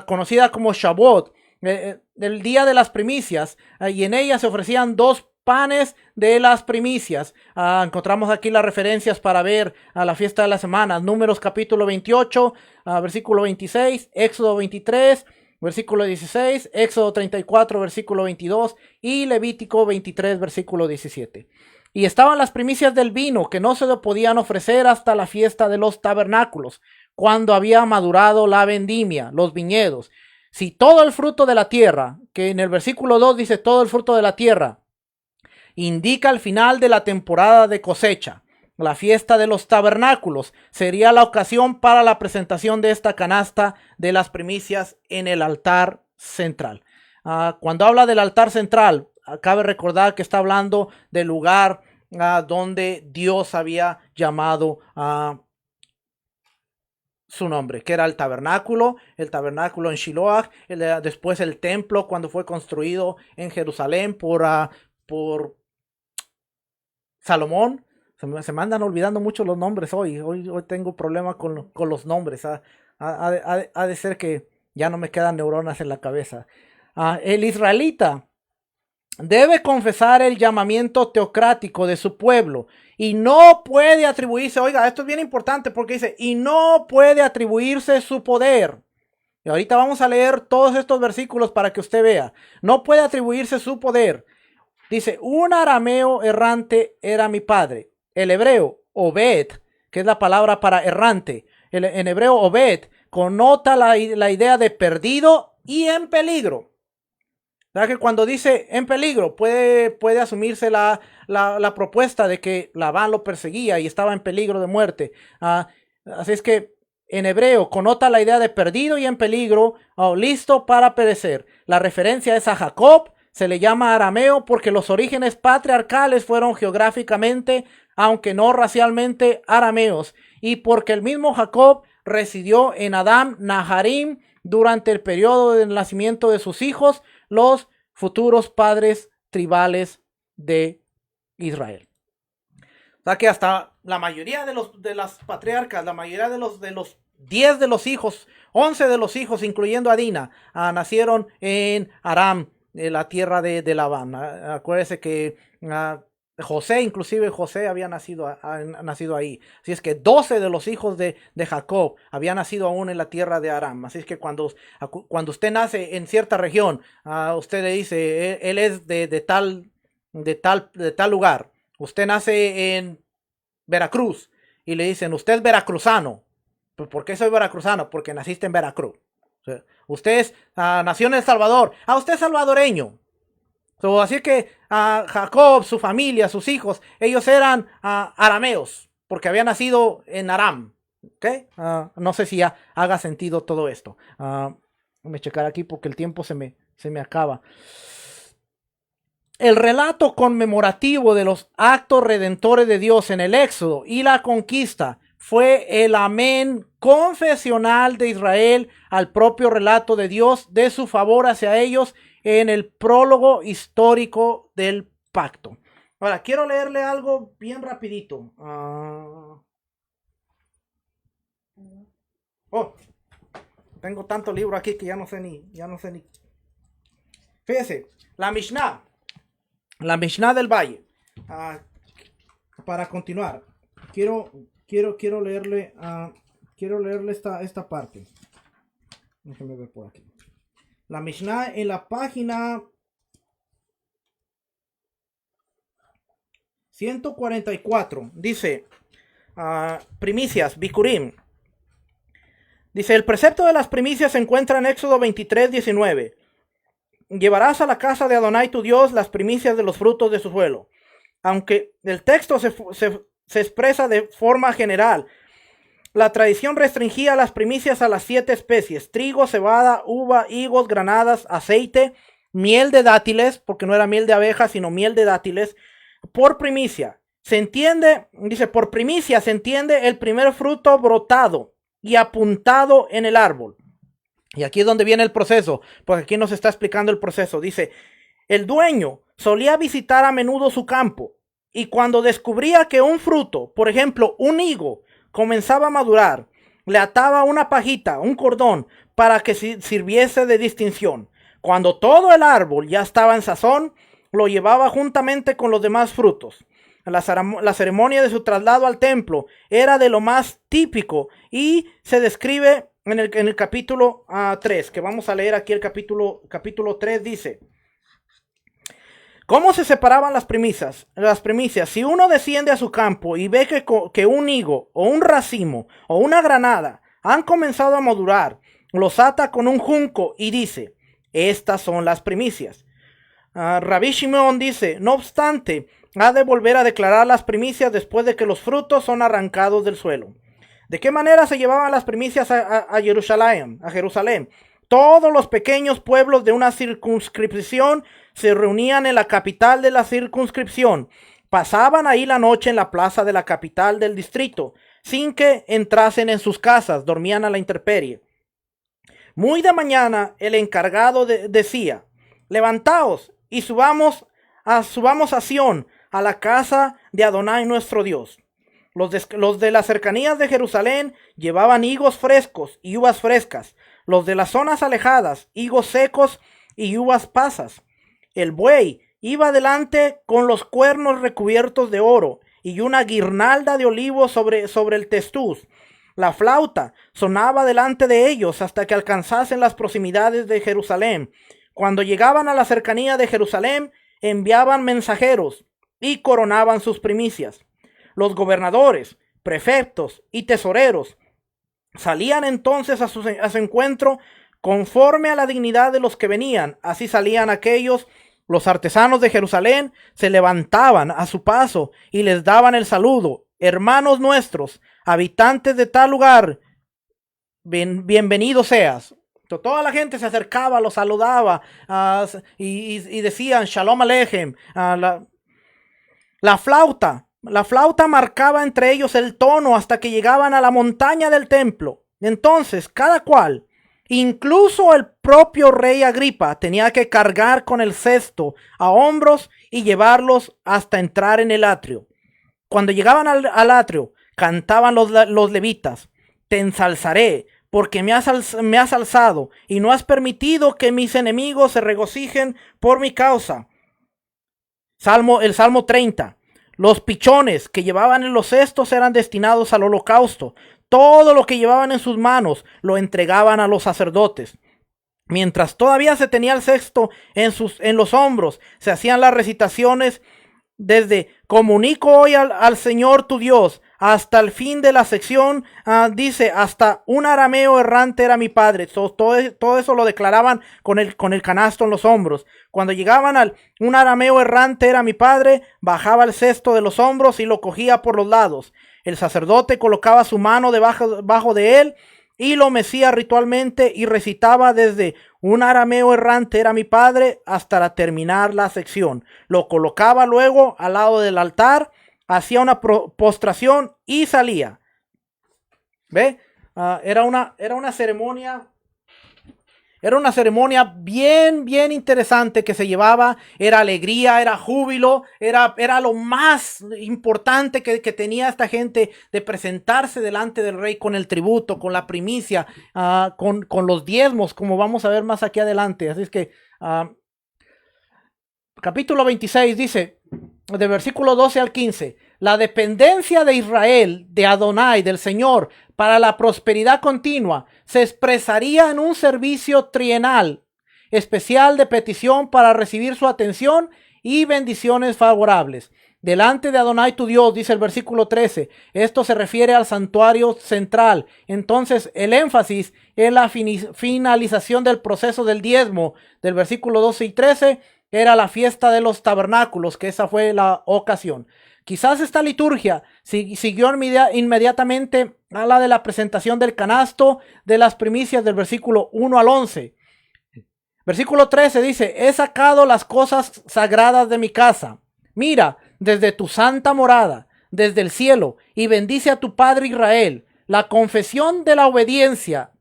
conocida como Shavuot, del día de las primicias, y en ella se ofrecían 2 panes de las primicias. Encontramos aquí las referencias para ver a la fiesta de las semanas. Números capítulo 28, versículo 26, Éxodo 23, versículo 16, Éxodo 34, versículo 22 y Levítico 23, versículo 17. Y estaban las primicias del vino, que no se lo podían ofrecer hasta la fiesta de los tabernáculos, cuando había madurado la vendimia, los viñedos. Si todo el fruto de la tierra, que en el versículo 2 dice todo el fruto de la tierra, indica el final de la temporada de cosecha. La fiesta de los tabernáculos sería la ocasión para la presentación de esta canasta de las primicias en el altar central. Cuando habla del altar central, cabe recordar que está hablando del lugar donde Dios había llamado a su nombre, que era el tabernáculo en Shiloah, después el templo cuando fue construido en Jerusalén por Salomón. Se me andan olvidando mucho los nombres hoy tengo problema con los nombres. Ha de ser que ya no me quedan neuronas en la cabeza. El israelita debe confesar el llamamiento teocrático de su pueblo y no puede atribuirse, oiga, esto es bien importante porque dice, y no puede atribuirse su poder. Y ahorita vamos a leer todos estos versículos para que usted vea. No puede atribuirse su poder. Dice, un arameo errante era mi padre. El hebreo, Obed, que es la palabra para errante. En hebreo, Obed, connota la idea de perdido y en peligro. ¿Verdad que cuando dice en peligro puede asumirse la propuesta de que Labán lo perseguía y estaba en peligro de muerte? Así es que en hebreo connota la idea de perdido y en peligro, listo para perecer. La referencia es a Jacob. Se le llama arameo porque los orígenes patriarcales fueron geográficamente, aunque no racialmente, arameos, y porque el mismo Jacob residió en Adam Naharim durante el periodo del nacimiento de sus hijos, los futuros padres tribales de Israel. O sea que hasta la mayoría de las patriarcas, la mayoría de los 10 de los hijos, 11 de los hijos, incluyendo a Dina, nacieron en Aram, la tierra de Labán. Acuérdese que José, inclusive José había nacido ahí. Así es que 12 de los hijos de Jacob habían nacido aún en la tierra de Aram. Así es que cuando usted nace en cierta región, usted le dice, él es de tal lugar. Usted nace en Veracruz y le dicen, usted es veracruzano. ¿Por qué soy veracruzano? Porque naciste en Veracruz. O sea, usted nació en El Salvador. Usted es salvadoreño. Así que Jacob, su familia, sus hijos, ellos eran arameos, porque habían nacido en Aram. ¿Okay? No sé si haga sentido todo esto. Déjame checar aquí porque el tiempo se me acaba. El relato conmemorativo de los actos redentores de Dios en el Éxodo y la conquista fue el amén confesional de Israel al propio relato de Dios de su favor hacia ellos en el prólogo histórico del pacto. Ahora, quiero leerle algo bien rapidito. Tengo tanto libro aquí que ya no sé ni. Fíjese, la Mishnah del Valle. Para continuar, quiero leerle esta parte. Déjenme ver por aquí. La Mishnah en la página 144 dice, primicias, Bikurim. Dice, el precepto de las primicias se encuentra en Éxodo 23:19. Llevarás a la casa de Adonai tu Dios las primicias de los frutos de su suelo. Aunque el texto se expresa de forma general, la tradición restringía las primicias a las 7 especies: trigo, cebada, uva, higos, granadas, aceite, miel de dátiles, porque no era miel de abejas, sino miel de dátiles, por primicia. Por primicia se entiende el primer fruto brotado y apuntado en el árbol. Y aquí es donde viene el proceso, porque aquí nos está explicando el proceso. Dice, el dueño solía visitar a menudo su campo, y cuando descubría que un fruto, por ejemplo, un higo, comenzaba a madurar, le ataba una pajita, un cordón, para que sirviese de distinción. Cuando todo el árbol ya estaba en sazón, lo llevaba juntamente con los demás frutos. La ceremonia de su traslado al templo era de lo más típico y se describe en el capítulo 3, que vamos a leer aquí. El capítulo 3 dice, ¿cómo se separaban las primicias? Si uno desciende a su campo y ve que un higo o un racimo o una granada han comenzado a madurar, los ata con un junco y dice, estas son las primicias. Rabbi Shimon dice, no obstante, ha de volver a declarar las primicias después de que los frutos son arrancados del suelo. ¿De qué manera se llevaban las primicias a Jerusalén? Todos los pequeños pueblos de una circunscripción se reunían en la capital de la circunscripción. Pasaban ahí la noche en la plaza de la capital del distrito, sin que entrasen en sus casas, dormían a la intemperie. Muy de mañana el encargado decía, levantaos y subamos a Sión, a la casa de Adonai nuestro Dios. Los de las cercanías de Jerusalén llevaban higos frescos y uvas frescas. Los de las zonas alejadas, higos secos y uvas pasas. El buey iba delante con los cuernos recubiertos de oro y una guirnalda de olivos sobre el testuz. La flauta sonaba delante de ellos hasta que alcanzasen las proximidades de Jerusalén. Cuando llegaban a la cercanía de Jerusalén, enviaban mensajeros y coronaban sus primicias. Los gobernadores, prefectos y tesoreros salían entonces a su encuentro conforme a la dignidad de los que venían. Así salían aquellos. Los artesanos de Jerusalén se levantaban a su paso y les daban el saludo. Hermanos nuestros, habitantes de tal lugar, bienvenido seas. Toda la gente se acercaba, los saludaba y decían Shalom Aleichem. La flauta marcaba entre ellos el tono hasta que llegaban a la montaña del templo. Entonces cada cual, incluso el propio rey Agripa, tenía que cargar con el cesto a hombros y llevarlos hasta entrar en el atrio. Cuando llegaban al atrio, cantaban los levitas: te ensalzaré, porque me has alzado, y no has permitido que mis enemigos se regocijen por mi causa. El Salmo 30. Los pichones que llevaban en los cestos eran destinados al holocausto. Todo lo que llevaban en sus manos lo entregaban a los sacerdotes. Mientras todavía se tenía el cesto en los hombros, se hacían las recitaciones desde comunico hoy al Señor tu Dios hasta el fin de la sección. Dice: hasta un arameo errante era mi padre. Todo eso lo declaraban con el canasto en los hombros. Cuando llegaban un arameo errante era mi padre, bajaba el cesto de los hombros y lo cogía por los lados. El sacerdote colocaba su mano debajo de él y lo mecía ritualmente y recitaba desde un arameo errante era mi padre hasta terminar la sección. Lo colocaba luego al lado del altar, hacía una postración y salía. ¿Ve? Era una ceremonia. Era una ceremonia bien interesante que se llevaba. Era alegría, era júbilo, era lo más importante que tenía esta gente, de presentarse delante del rey con el tributo, con la primicia, con los diezmos, como vamos a ver más aquí adelante. Así es que capítulo 26 dice, de versículo 12 al 15: la dependencia de Israel, de Adonai, del Señor, para la prosperidad continua, se expresaría en un servicio trienal especial de petición para recibir su atención y bendiciones favorables. Delante de Adonai tu Dios, dice el versículo 13. Esto se refiere al santuario central. Entonces, el énfasis en la finalización del proceso del diezmo, del versículo 12 y 13, era la fiesta de los tabernáculos, que esa fue la ocasión. Quizás esta liturgia siguió inmediatamente a la de la presentación del canasto de las primicias, del versículo 1 al 11. Versículo 13 dice: he sacado las cosas sagradas de mi casa. Mira, desde tu santa morada, desde el cielo, y bendice a tu padre Israel. La confesión de la obediencia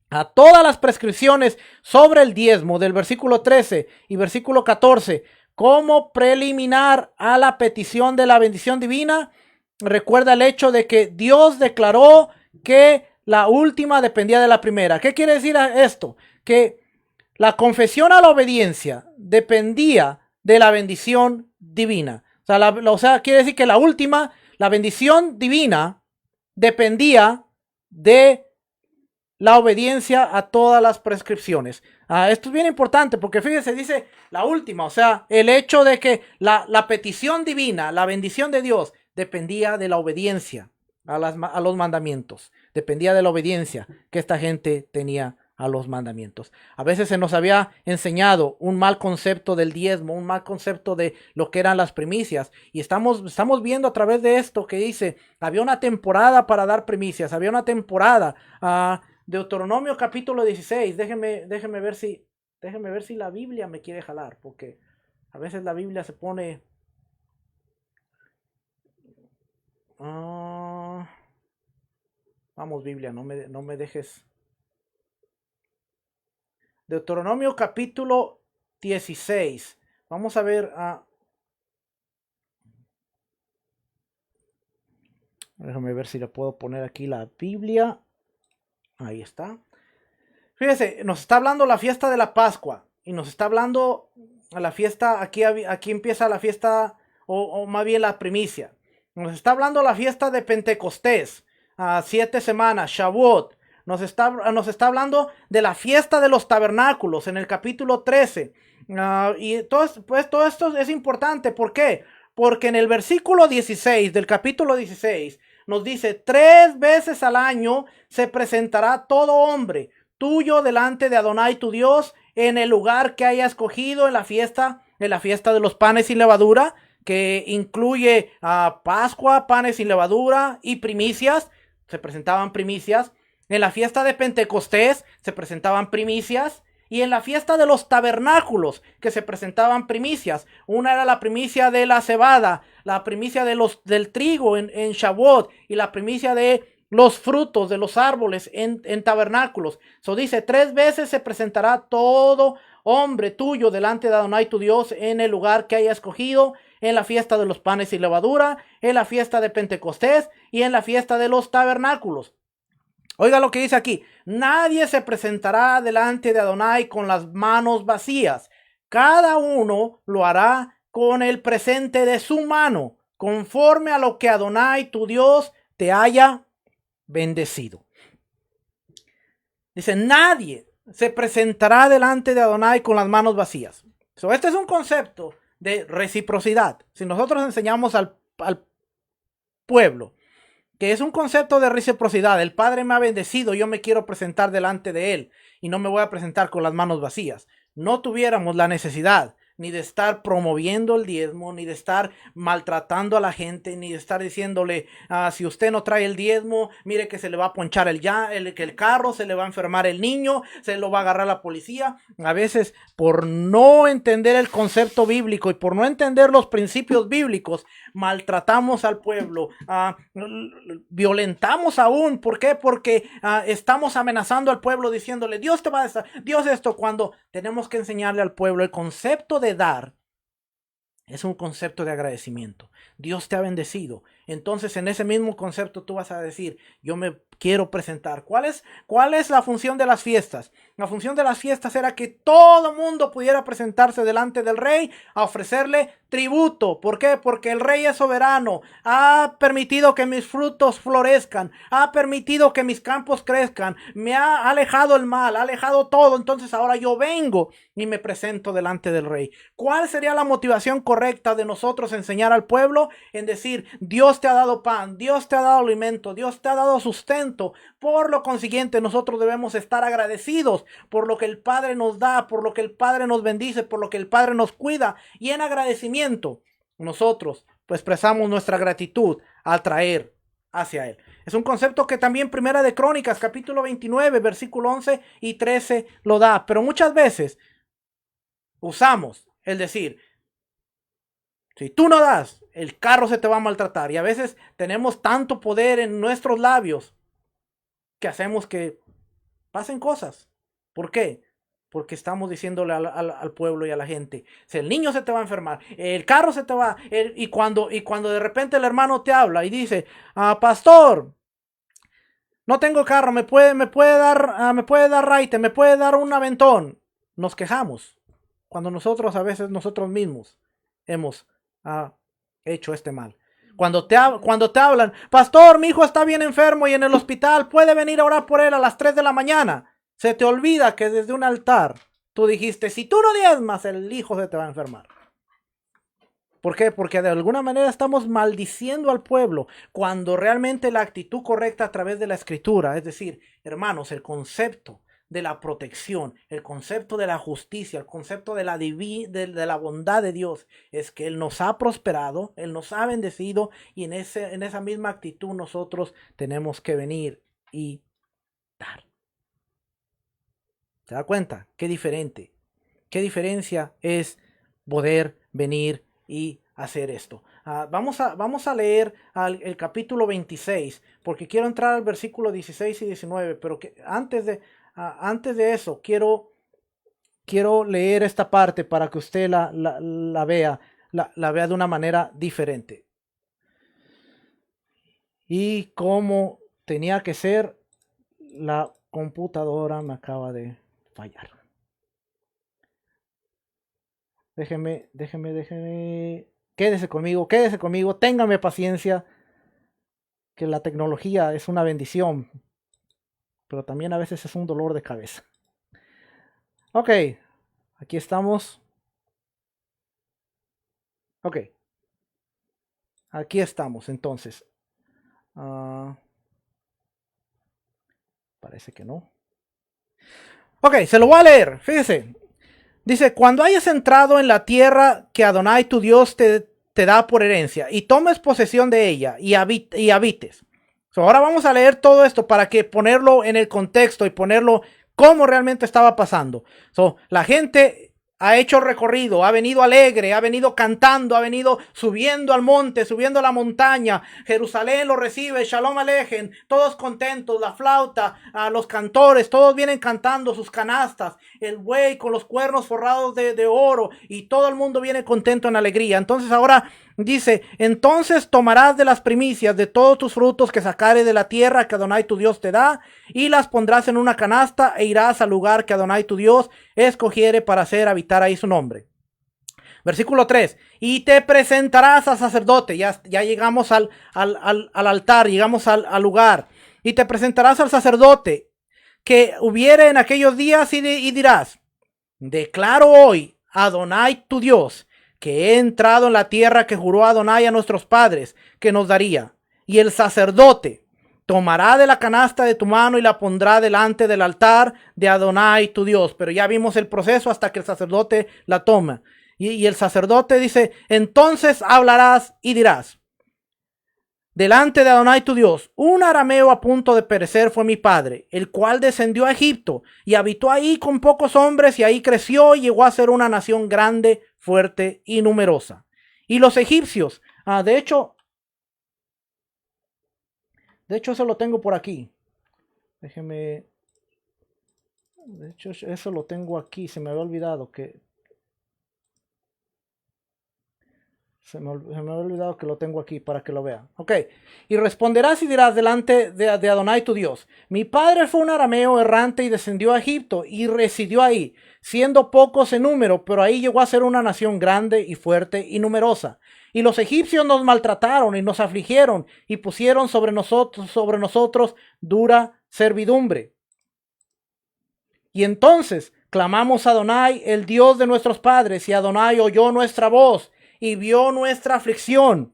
a todas las prescripciones sobre el diezmo, del versículo 13 y versículo 14, como preliminar a la petición de la bendición divina, recuerda el hecho de que Dios declaró que la última dependía de la primera. ¿Qué quiere decir esto? Que la confesión a la obediencia dependía de la bendición divina. O sea, quiere decir que la bendición divina, dependía de la obediencia a todas las prescripciones. Esto es bien importante porque fíjese, dice la última, o sea, el hecho de que la petición divina, la bendición de Dios, dependía de la obediencia a los mandamientos. Dependía de la obediencia que esta gente tenía a los mandamientos. A veces se nos había enseñado un mal concepto del diezmo, un mal concepto de lo que eran las primicias, y estamos viendo a través de esto que dice, había una temporada para dar primicias, había una temporada. Deuteronomio capítulo 16, déjeme ver si la Biblia me quiere jalar, porque a veces la Biblia se pone vamos, Biblia, no me dejes. Deuteronomio capítulo 16. Vamos a ver. Déjame ver si le puedo poner aquí la Biblia. Ahí está. Fíjese, nos está hablando la fiesta de la Pascua. Y nos está hablando a la fiesta. Aquí empieza la fiesta, o más bien la primicia. Nos está hablando la fiesta de Pentecostés. 7 semanas, Shavuot. Nos está hablando de la fiesta de los tabernáculos en el capítulo 13. Y todo esto es importante. ¿Por qué? Porque en el versículo 16 del capítulo 16 nos dice: 3 veces al año se presentará todo hombre tuyo delante de Adonai tu Dios en el lugar que haya escogido en la fiesta de los panes sin levadura, que incluye Pascua, panes sin levadura y primicias. Se presentaban primicias. En la fiesta de Pentecostés se presentaban primicias. Y en la fiesta de los tabernáculos, que se presentaban primicias. Una era la primicia de la cebada, la primicia del trigo en Shavuot, y la primicia de los frutos de los árboles en tabernáculos. Dice: 3 veces se presentará todo hombre tuyo delante de Adonai tu Dios en el lugar que haya escogido en la fiesta de los panes y levadura, en la fiesta de Pentecostés y en la fiesta de los tabernáculos. Oiga lo que dice aquí. Nadie se presentará delante de Adonai con las manos vacías. Cada uno lo hará con el presente de su mano, conforme a lo que Adonai, tu Dios, te haya bendecido. Dice, nadie se presentará delante de Adonai con las manos vacías. Este es un concepto de reciprocidad. Si nosotros enseñamos al pueblo que es un concepto de reciprocidad, el Padre me ha bendecido, yo me quiero presentar delante de Él y no me voy a presentar con las manos vacías, no tuviéramos la necesidad ni de estar promoviendo el diezmo, ni de estar maltratando a la gente, ni de estar diciéndole, si usted no trae el diezmo, mire que se le va a ponchar el carro, se le va a enfermar el niño, se lo va a agarrar la policía. A veces, por no entender el concepto bíblico y por no entender los principios bíblicos, maltratamos al pueblo, violentamos aún. ¿Por qué? Porque estamos amenazando al pueblo diciéndole, Dios te va a dar, Dios esto, cuando tenemos que enseñarle al pueblo el concepto de dar. Es un concepto de agradecimiento. Dios te ha bendecido. Entonces, en ese mismo concepto tú vas a decir, yo me quiero presentar. ¿Cuál es la función de las fiestas? La función de las fiestas era que todo mundo pudiera presentarse delante del rey a ofrecerle tributo. ¿Por qué? Porque el rey es soberano. Ha permitido que mis frutos florezcan. Ha permitido que mis campos crezcan. Me ha alejado el mal, ha alejado todo. Entonces ahora yo vengo y me presento delante del rey. ¿Cuál sería la motivación correcta de nosotros enseñar al pueblo? En decir, Dios te ha dado pan, Dios te ha dado alimento, Dios te ha dado sustento. Por lo consiguiente, nosotros debemos estar agradecidos por lo que el Padre nos da, por lo que el Padre nos bendice, por lo que el Padre nos cuida. Y en agradecimiento, nosotros pues expresamos nuestra gratitud al traer hacia Él. Es un concepto que también Primera de Crónicas, capítulo 29, versículo 11 y 13 lo da. Pero muchas veces usamos el decir, si tú no das, el carro se te va a maltratar. Y a veces tenemos tanto poder en nuestros labios que hacemos que pasen cosas. ¿Por qué? Porque estamos diciéndole al pueblo y a la gente, si el niño se te va a enfermar, el carro se te va, y cuando de repente el hermano te habla y dice, pastor, no tengo carro, me puede dar raite, me puede dar un aventón. Nos quejamos cuando nosotros a veces nosotros mismos hemos hecho este mal. Cuando te hablan, pastor, mi hijo está bien enfermo y en el hospital, puede venir a orar por él a las 3 de la mañana. Se te olvida que desde un altar tú dijiste, si tú no diezmas, el hijo se te va a enfermar. ¿Por qué? Porque de alguna manera estamos maldiciendo al pueblo, cuando realmente la actitud correcta a través de la escritura, es decir, hermanos, el concepto de la protección, el concepto de la justicia, el concepto de la bondad de Dios, es que Él nos ha prosperado, Él nos ha bendecido, y en esa misma actitud nosotros tenemos que venir y dar. ¿Se da cuenta? Qué diferente. Qué diferencia es poder venir y hacer esto. Vamos a leer el capítulo 26, porque quiero entrar al versículo 16 y 19, pero que antes de eso quiero leer esta parte para que usted la vea de una manera diferente. Y cómo tenía que ser, la computadora me acaba de fallar. Déjeme. Quédese conmigo, téngame paciencia, que la tecnología es una bendición, pero también a veces es un dolor de cabeza. Ok, aquí estamos. Ok, aquí estamos entonces. Parece que no. Ok, se lo voy a leer, fíjese. Dice, cuando hayas entrado en la tierra que Adonai tu Dios te da por herencia y tomes posesión de ella y habites. Ahora vamos a leer todo esto para que ponerlo en el contexto y ponerlo cómo realmente estaba pasando. La gente ha hecho recorrido, ha venido alegre, ha venido cantando, ha venido subiendo al monte, subiendo a la montaña. Jerusalén lo recibe, Shalom Alejem, todos contentos, la flauta, los cantores, todos vienen cantando sus canastas, el buey con los cuernos forrados de oro, y todo el mundo viene contento en alegría. Entonces ahora dice, entonces tomarás de las primicias de todos tus frutos que sacares de la tierra que Adonai tu Dios te da, y las pondrás en una canasta, e irás al lugar que Adonai tu Dios escogiere para hacer habitar ahí su nombre. Versículo 3. Y te presentarás al sacerdote. Ya llegamos al altar, llegamos al lugar. Y te presentarás al sacerdote que hubiere en aquellos días, y dirás, declaro hoy a Adonai tu Dios que he entrado en la tierra que juró Adonai a nuestros padres que nos daría. Y el sacerdote tomará de la canasta de tu mano y la pondrá delante del altar de Adonai tu Dios. Pero ya vimos el proceso hasta que el sacerdote la toma. Y el sacerdote dice, entonces hablarás y dirás, delante de Adonai tu Dios, un arameo a punto de perecer fue mi padre, el cual descendió a Egipto y habitó ahí con pocos hombres, y ahí creció y llegó a ser una nación grande, fuerte y numerosa. Y los egipcios, de hecho eso lo tengo por aquí. Déjeme. De hecho, eso lo tengo aquí. Se me había olvidado que. Se me había olvidado que lo tengo aquí para que lo vean. Ok. Y responderás y dirás delante de Adonai tu Dios: mi padre fue un arameo errante y descendió a Egipto y residió ahí, siendo pocos en número, pero ahí llegó a ser una nación grande y fuerte y numerosa. Y los egipcios nos maltrataron y nos afligieron y pusieron sobre nosotros dura servidumbre. Y entonces clamamos a Adonai, el Dios de nuestros padres, y Adonai oyó nuestra voz y vio nuestra aflicción,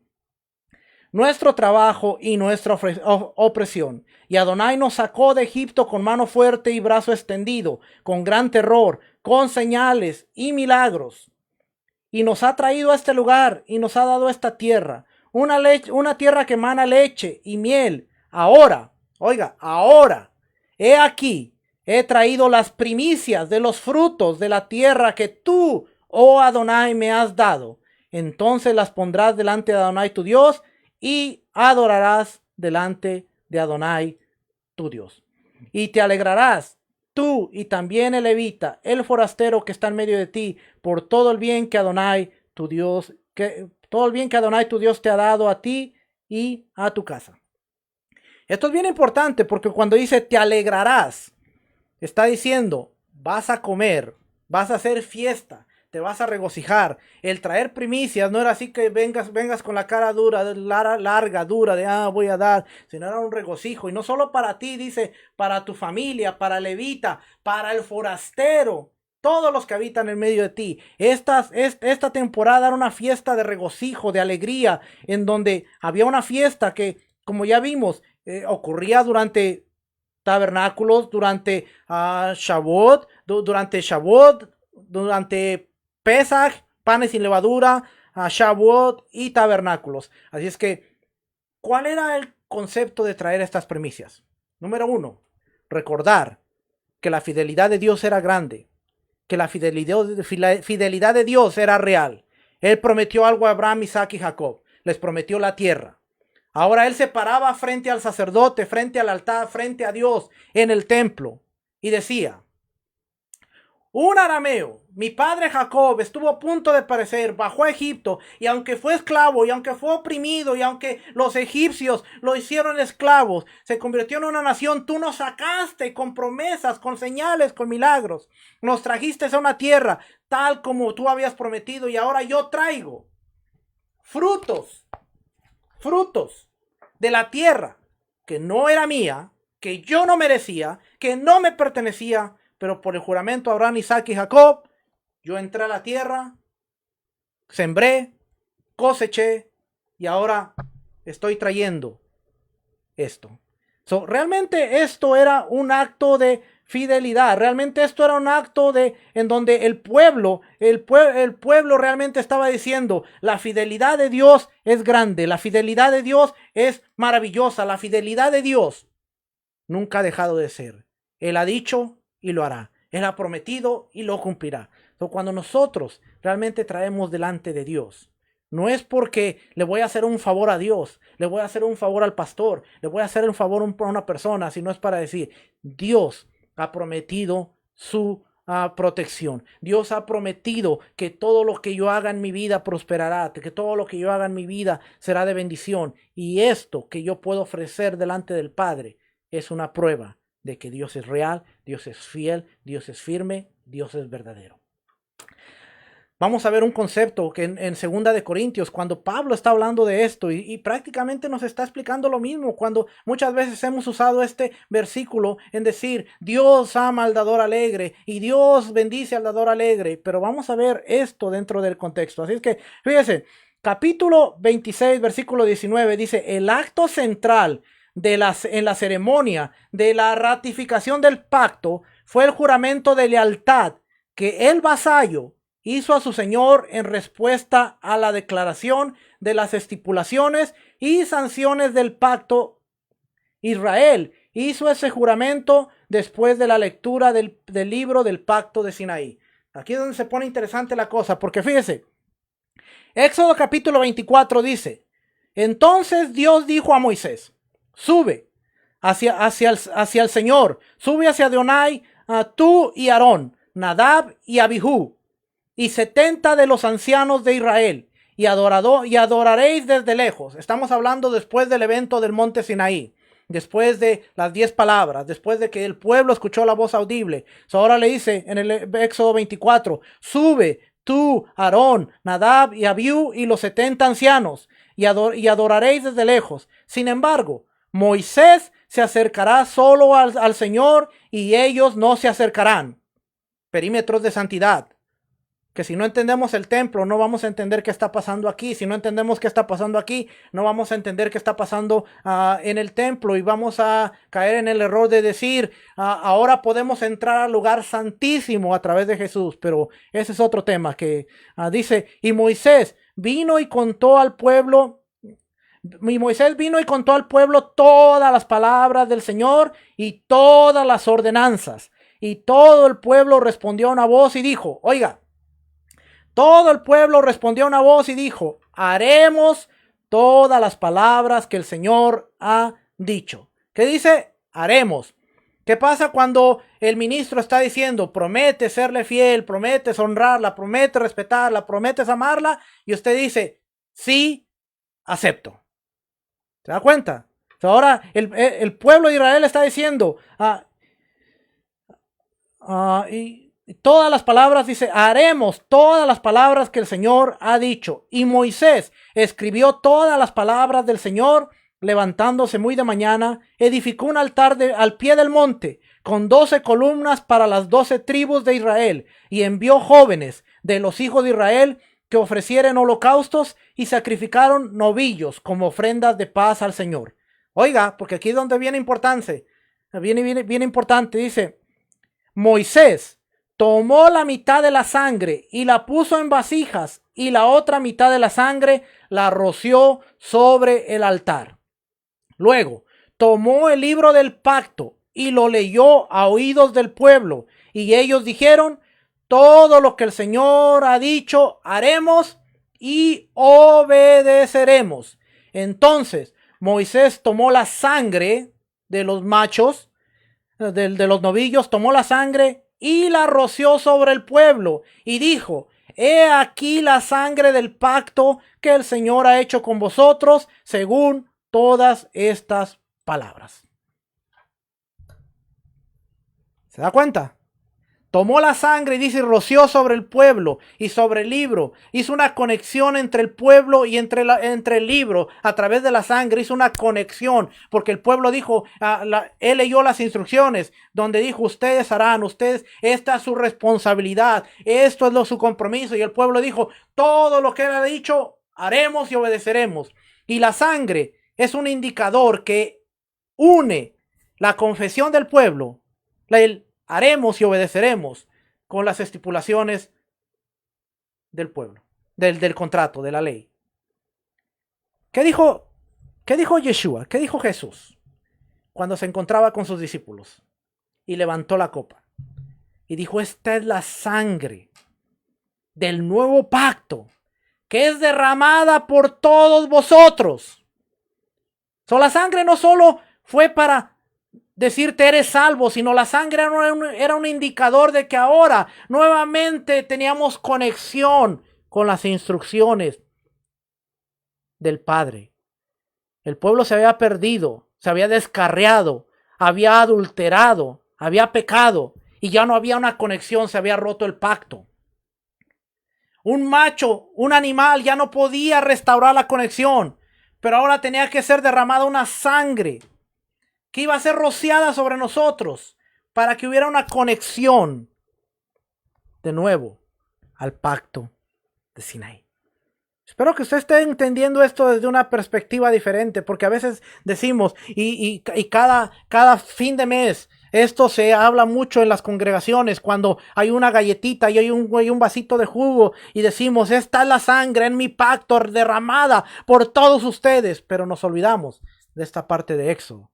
nuestro trabajo y nuestra opresión. Y Adonai nos sacó de Egipto con mano fuerte y brazo extendido, con gran terror, con señales y milagros. Y nos ha traído a este lugar y nos ha dado esta tierra, una tierra que emana leche y miel. Ahora, he aquí, he traído las primicias de los frutos de la tierra que tú, oh Adonai, me has dado. Entonces las pondrás delante de Adonai tu Dios y adorarás delante de Adonai tu Dios. Y te alegrarás tú y también el levita, el forastero que está en medio de ti, por todo el bien que Adonai tu Dios, te ha dado a ti y a tu casa. Esto es bien importante porque cuando dice te alegrarás, está diciendo vas a comer, vas a hacer fiesta, te vas a regocijar. El traer primicias no era así que vengas con la cara dura, larga, dura, de voy a dar, sino era un regocijo. Y no solo para ti, dice, para tu familia, para el levita, para el forastero, todos los que habitan en medio de ti. Esta temporada era una fiesta de regocijo, de alegría, en donde había una fiesta que, como ya vimos, ocurría durante tabernáculos, durante Shavuot, durante Pesach, panes sin levadura, Shavuot y tabernáculos. Así es que, ¿cuál era el concepto de traer estas primicias? Número 1, recordar que la fidelidad de Dios era grande, que la fidelidad de Dios era real. Él prometió algo a Abraham, Isaac y Jacob. Les prometió la tierra. Ahora él se paraba frente al sacerdote, frente al altar, frente a Dios en el templo y decía: un arameo, mi padre Jacob, estuvo a punto de perecer, bajó a Egipto, y aunque fue esclavo, y aunque fue oprimido, y aunque los egipcios lo hicieron esclavos, se convirtió en una nación. Tú nos sacaste con promesas, con señales, con milagros. Nos trajiste a una tierra tal como tú habías prometido, y ahora yo traigo frutos de la tierra que no era mía, que yo no merecía, que no me pertenecía, pero por el juramento a Abraham, Isaac y Jacob, yo entré a la tierra, sembré, coseché y ahora estoy trayendo esto. Realmente esto era un acto de fidelidad. Realmente esto era un acto en donde el pueblo realmente estaba diciendo: la fidelidad de Dios es grande, la fidelidad de Dios es maravillosa, la fidelidad de Dios nunca ha dejado de ser. Él ha dicho y lo hará. Él ha prometido y lo cumplirá. Cuando nosotros realmente traemos delante de Dios, no es porque le voy a hacer un favor a Dios, le voy a hacer un favor al pastor, le voy a hacer un favor a una persona, sino es para decir, Dios ha prometido su protección. Dios ha prometido que todo lo que yo haga en mi vida prosperará, que todo lo que yo haga en mi vida será de bendición. Y esto que yo puedo ofrecer delante del Padre es una prueba de que Dios es real, Dios es fiel, Dios es firme, Dios es verdadero. Vamos a ver un concepto que en 2 de Corintios, cuando Pablo está hablando de esto y prácticamente nos está explicando lo mismo, cuando muchas veces hemos usado este versículo en decir, Dios ama al dador alegre y Dios bendice al dador alegre, pero vamos a ver esto dentro del contexto. Así es que, fíjense, capítulo 26, versículo 19, dice, el acto central en la ceremonia de la ratificación del pacto fue el juramento de lealtad que el vasallo hizo a su señor en respuesta a la declaración de las estipulaciones y sanciones del pacto. Israel hizo ese juramento después de la lectura del libro del pacto de Sinaí. Aquí es donde se pone interesante la cosa, porque fíjese, Éxodo capítulo 24 dice, entonces Dios dijo a Moisés, sube hacia el Señor, sube hacia Adonai, tú y Aarón, Nadab y Abihu, y 70 de los ancianos de Israel, y adoraréis desde lejos. Estamos hablando después del evento del monte Sinaí, después de las 10 palabras, después de que el pueblo escuchó la voz audible. Ahora le dice en el Éxodo 24, sube tú, Aarón, Nadab y Abiú y los 70 ancianos, y adoraréis desde lejos. Sin embargo, Moisés se acercará solo al Señor y ellos no se acercarán. Perímetros de santidad. Que si no entendemos el templo, no vamos a entender qué está pasando aquí. Si no entendemos qué está pasando aquí, no vamos a entender qué está pasando en el templo. Y vamos a caer en el error de decir, ahora podemos entrar al lugar santísimo a través de Jesús. Pero ese es otro tema que dice, y Moisés vino y contó al pueblo. Y Moisés vino y contó al pueblo todas las palabras del Señor y todas las ordenanzas. Y todo el pueblo respondió a una voz y dijo, oiga, todo el pueblo respondió a una voz y dijo, haremos todas las palabras que el Señor ha dicho. ¿Qué dice? Haremos. ¿Qué pasa cuando el ministro está diciendo, promete serle fiel, prometes honrarla, promete respetarla, prometes amarla? Y usted dice, sí, acepto. ¿Se da cuenta? Ahora el pueblo de Israel está diciendo, y todas las palabras, dice, haremos todas las palabras que el Señor ha dicho. Y Moisés escribió todas las palabras del Señor, levantándose muy de mañana, edificó un altar al pie del monte, con 12 columnas para las 12 tribus de Israel, y envió jóvenes de los hijos de Israel que ofrecieran holocaustos y sacrificaron novillos como ofrendas de paz al Señor. Oiga, porque aquí es donde viene importante, dice, Moisés tomó la mitad de la sangre y la puso en vasijas y la otra mitad de la sangre la roció sobre el altar. Luego tomó el libro del pacto y lo leyó a oídos del pueblo y ellos dijeron, todo lo que el Señor ha dicho haremos y obedeceremos. Entonces Moisés tomó la sangre de los machos, de los novillos, tomó la sangre y la roció sobre el pueblo y dijo, he aquí la sangre del pacto que el Señor ha hecho con vosotros según todas estas palabras. ¿Se da cuenta? Tomó la sangre y dice, roció sobre el pueblo y sobre el libro. Hizo una conexión entre el pueblo y entre el libro. A través de la sangre hizo una conexión. Porque el pueblo dijo, él leyó las instrucciones donde dijo, ustedes harán, esta es su responsabilidad. Esto es su compromiso. Y el pueblo dijo, todo lo que él ha dicho, haremos y obedeceremos. Y la sangre es un indicador que une la confesión del pueblo, haremos y obedeceremos con las estipulaciones del pueblo, del contrato, de la ley. ¿Qué dijo Yeshua? ¿Qué dijo Jesús cuando se encontraba con sus discípulos? Y levantó la copa y dijo, esta es la sangre del nuevo pacto, que es derramada por todos vosotros. La sangre no solo fue para decirte eres salvo, sino la sangre era un indicador de que ahora nuevamente teníamos conexión con las instrucciones del Padre. El pueblo se había perdido, se había descarriado, había adulterado, había pecado y ya no había una conexión, se había roto el pacto. Un macho, un animal ya no podía restaurar la conexión, pero ahora tenía que ser derramada una sangre que iba a ser rociada sobre nosotros para que hubiera una conexión de nuevo al pacto de Sinaí. Espero que usted esté entendiendo esto desde una perspectiva diferente, porque a veces decimos, y cada fin de mes, esto se habla mucho en las congregaciones, cuando hay una galletita y hay un vasito de jugo, y decimos, esta es la sangre en mi pacto derramada por todos ustedes, pero nos olvidamos de esta parte de Éxodo,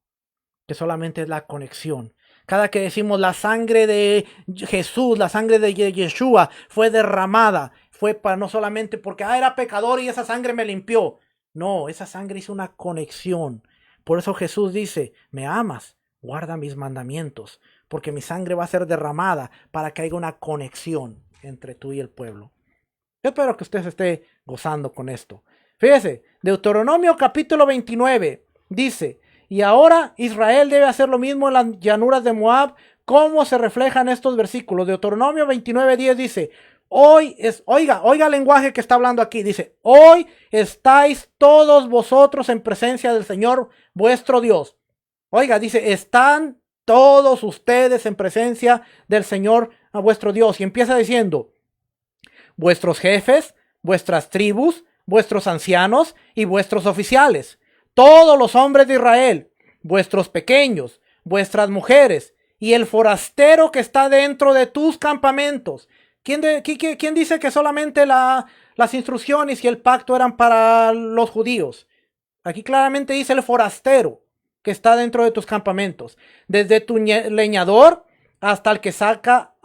que solamente es la conexión. Cada que decimos la sangre de Jesús, la sangre de Yeshua fue derramada, fue para no solamente porque era pecador y esa sangre me limpió. No, esa sangre hizo una conexión. Por eso Jesús dice, me amas, guarda mis mandamientos, porque mi sangre va a ser derramada para que haya una conexión entre tú y el pueblo. Yo espero que usted se esté gozando con esto. Fíjese, Deuteronomio capítulo 29 dice, y ahora Israel debe hacer lo mismo en las llanuras de Moab. ¿Cómo se reflejan estos versículos? Deuteronomio 29:10 dice, oiga el lenguaje que está hablando aquí. Dice, hoy estáis todos vosotros en presencia del Señor vuestro Dios. Oiga, dice, están todos ustedes en presencia del Señor vuestro Dios. Y empieza diciendo, vuestros jefes, vuestras tribus, vuestros ancianos y vuestros oficiales, todos los hombres de Israel, vuestros pequeños, vuestras mujeres y el forastero que está dentro de tus campamentos. ¿Quién dice que solamente las instrucciones y el pacto eran para los judíos? Aquí claramente dice el forastero que está dentro de tus campamentos, desde tu leñador hasta el que saca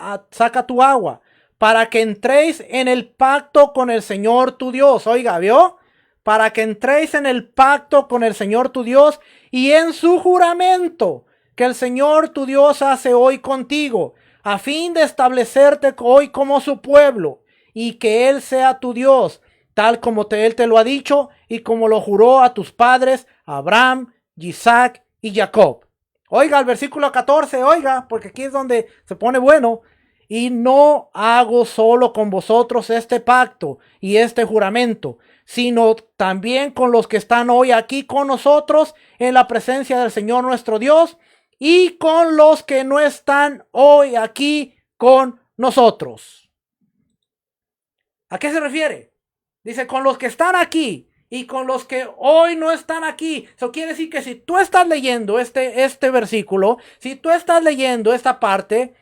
tu agua, para que entréis en el pacto con el Señor tu Dios. Oiga, ¿vio? Para que entréis en el pacto con el Señor tu Dios y en su juramento que el Señor tu Dios hace hoy contigo, a fin de establecerte hoy como su pueblo y que Él sea tu Dios, tal como Él te lo ha dicho y como lo juró a tus padres, Abraham, Isaac y Jacob. Oiga el versículo 14, oiga, porque aquí es donde se pone bueno. Y no hago solo con vosotros este pacto y este juramento, sino también con los que están hoy aquí con nosotros en la presencia del Señor nuestro Dios y con los que no están hoy aquí con nosotros. ¿A qué se refiere? Dice, con los que están aquí y con los que hoy no están aquí. Eso quiere decir que si tú estás leyendo este versículo, si tú estás leyendo esta parte,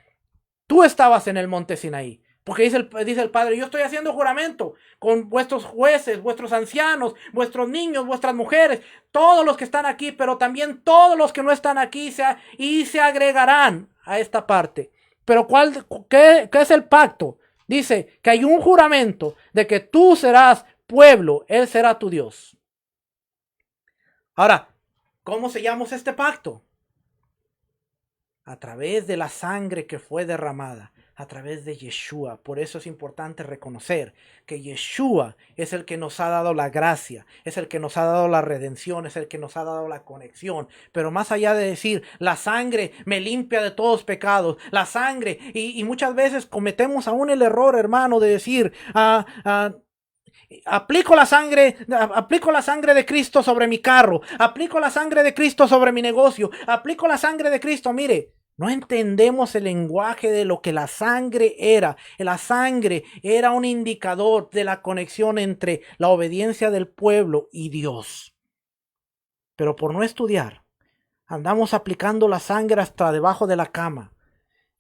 tú estabas en el monte Sinaí. Porque dice el Padre, yo estoy haciendo juramento con vuestros jueces, vuestros ancianos, vuestros niños, vuestras mujeres, todos los que están aquí, pero también todos los que no están aquí se agregarán a esta parte. Pero ¿qué es el pacto? Dice que hay un juramento de que tú serás pueblo, Él será tu Dios. Ahora, ¿cómo sellamos este pacto? A través de la sangre que fue derramada, a través de Yeshua. Por eso es importante reconocer que Yeshua es el que nos ha dado la gracia, es el que nos ha dado la redención, es el que nos ha dado la conexión. Pero más allá de decir, la sangre me limpia de todos pecados, la sangre, y muchas veces cometemos aún el error, hermano, de decir, aplico la sangre de Cristo sobre mi carro, aplico la sangre de Cristo sobre mi negocio, aplico la sangre de Cristo. Mire, no entendemos el lenguaje de lo que la sangre era. La sangre era un indicador de la conexión entre la obediencia del pueblo y Dios. Pero por no estudiar, andamos aplicando la sangre hasta debajo de la cama.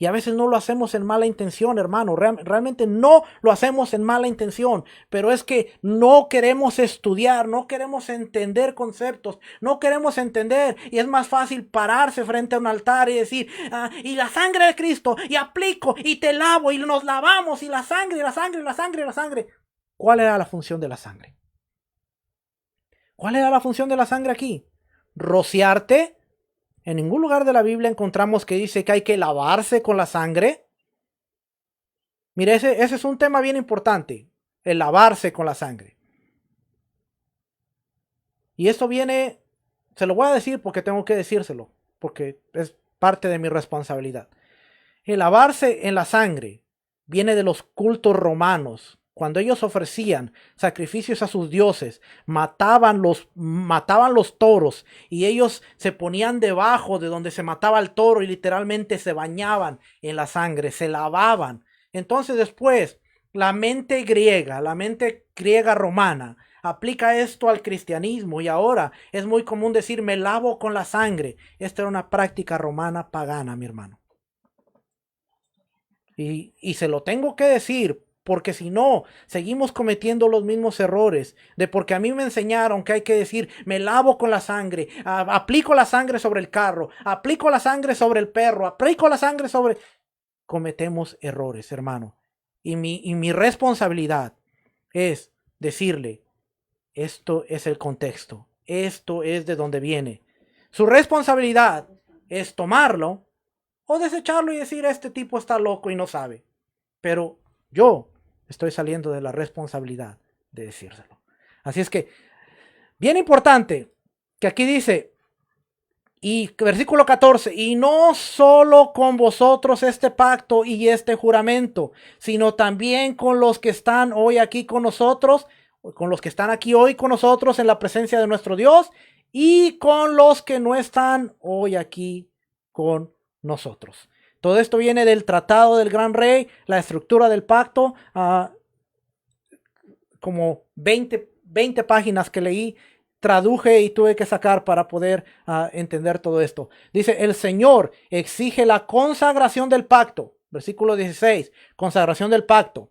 Y a veces no lo hacemos en mala intención, hermano. Realmente no lo hacemos en mala intención. Pero es que no queremos estudiar, no queremos entender conceptos, no queremos entender. Y es más fácil pararse frente a un altar y decir, y la sangre de Cristo, y aplico, y te lavo, y nos lavamos, y la sangre, y la sangre, y la sangre, y la sangre. ¿Cuál era la función de la sangre? ¿Cuál era la función de la sangre aquí? ¿Rociarte? En ningún lugar de la Biblia encontramos que dice que hay que lavarse con la sangre. Mire, ese es un tema bien importante, el lavarse con la sangre. Y esto viene, se lo voy a decir porque tengo que decírselo, porque es parte de mi responsabilidad. El lavarse en la sangre viene de los cultos romanos. Cuando ellos ofrecían sacrificios a sus dioses, mataban los toros y ellos se ponían debajo de donde se mataba el toro y literalmente se bañaban en la sangre, se lavaban. Entonces después, la mente griega romana, aplica esto al cristianismo y ahora es muy común decir me lavo con la sangre. Esta era una práctica romana pagana, mi hermano. Y se lo tengo que decir, porque si no, seguimos cometiendo los mismos errores. De porque a mí me enseñaron que hay que decir, me lavo con la sangre, aplico la sangre sobre el carro, aplico la sangre sobre el perro, aplico la sangre sobre... Cometemos errores, hermano. Y mi responsabilidad es decirle, esto es el contexto, esto es de donde viene. Su responsabilidad es tomarlo o desecharlo y decir, este tipo está loco y no sabe. Pero yo estoy saliendo de la responsabilidad de decírselo. Así es que, bien importante, que aquí dice, y versículo 14, y no solo con vosotros este pacto y este juramento, sino también con los que están hoy aquí con nosotros, con los que están aquí hoy con nosotros en la presencia de nuestro Dios, y con los que no están hoy aquí con nosotros. Todo esto viene del tratado del gran rey, la estructura del pacto, como 20 páginas que leí, traduje y tuve que sacar para poder entender todo esto. Dice, el Señor exige la consagración del pacto. Versículo 16, consagración del pacto.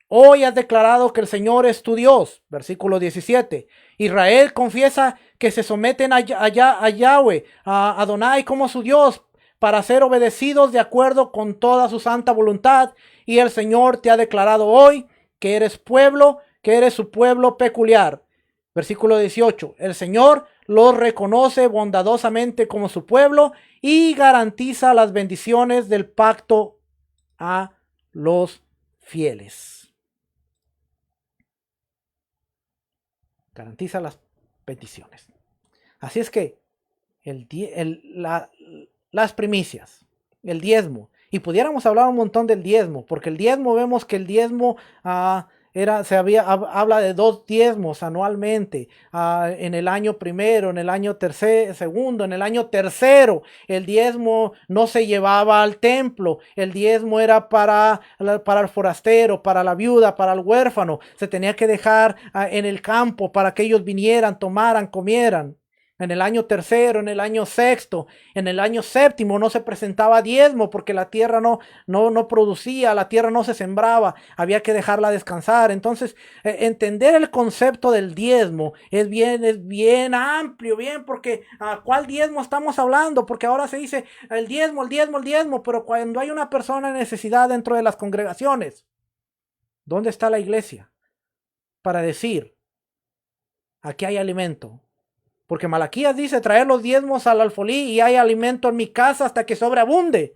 Hoy has declarado que el Señor es tu Dios. Versículo 17. Israel confiesa que se someten a Yahweh, a Adonai como su Dios, para ser obedecidos de acuerdo con toda su santa voluntad. Y el Señor te ha declarado hoy que eres pueblo, que eres su pueblo peculiar. Versículo 18. El Señor los reconoce bondadosamente como su pueblo y garantiza las bendiciones del pacto a los fieles. Garantiza las bendiciones. Así es que las primicias, el diezmo, y pudiéramos hablar un montón del diezmo, porque el diezmo, vemos que el diezmo habla de 2 diezmos anualmente, en el año primero, en el año segundo, en el año tercero. El diezmo no se llevaba al templo, el diezmo era para el forastero, para la viuda, para el huérfano. Se tenía que dejar en el campo para que ellos vinieran, tomaran, comieran. En el año tercero, en el año sexto, en el año séptimo no se presentaba diezmo porque la tierra no producía, la tierra no se sembraba, había que dejarla descansar. Entonces, entender el concepto del diezmo es bien amplio, porque ¿cuál diezmo estamos hablando? Porque ahora se dice el diezmo, pero cuando hay una persona en necesidad dentro de las congregaciones, ¿dónde está la iglesia para decir, aquí hay alimento? Porque Malaquías dice traer los diezmos al alfolí y hay alimento en mi casa hasta que sobreabunde.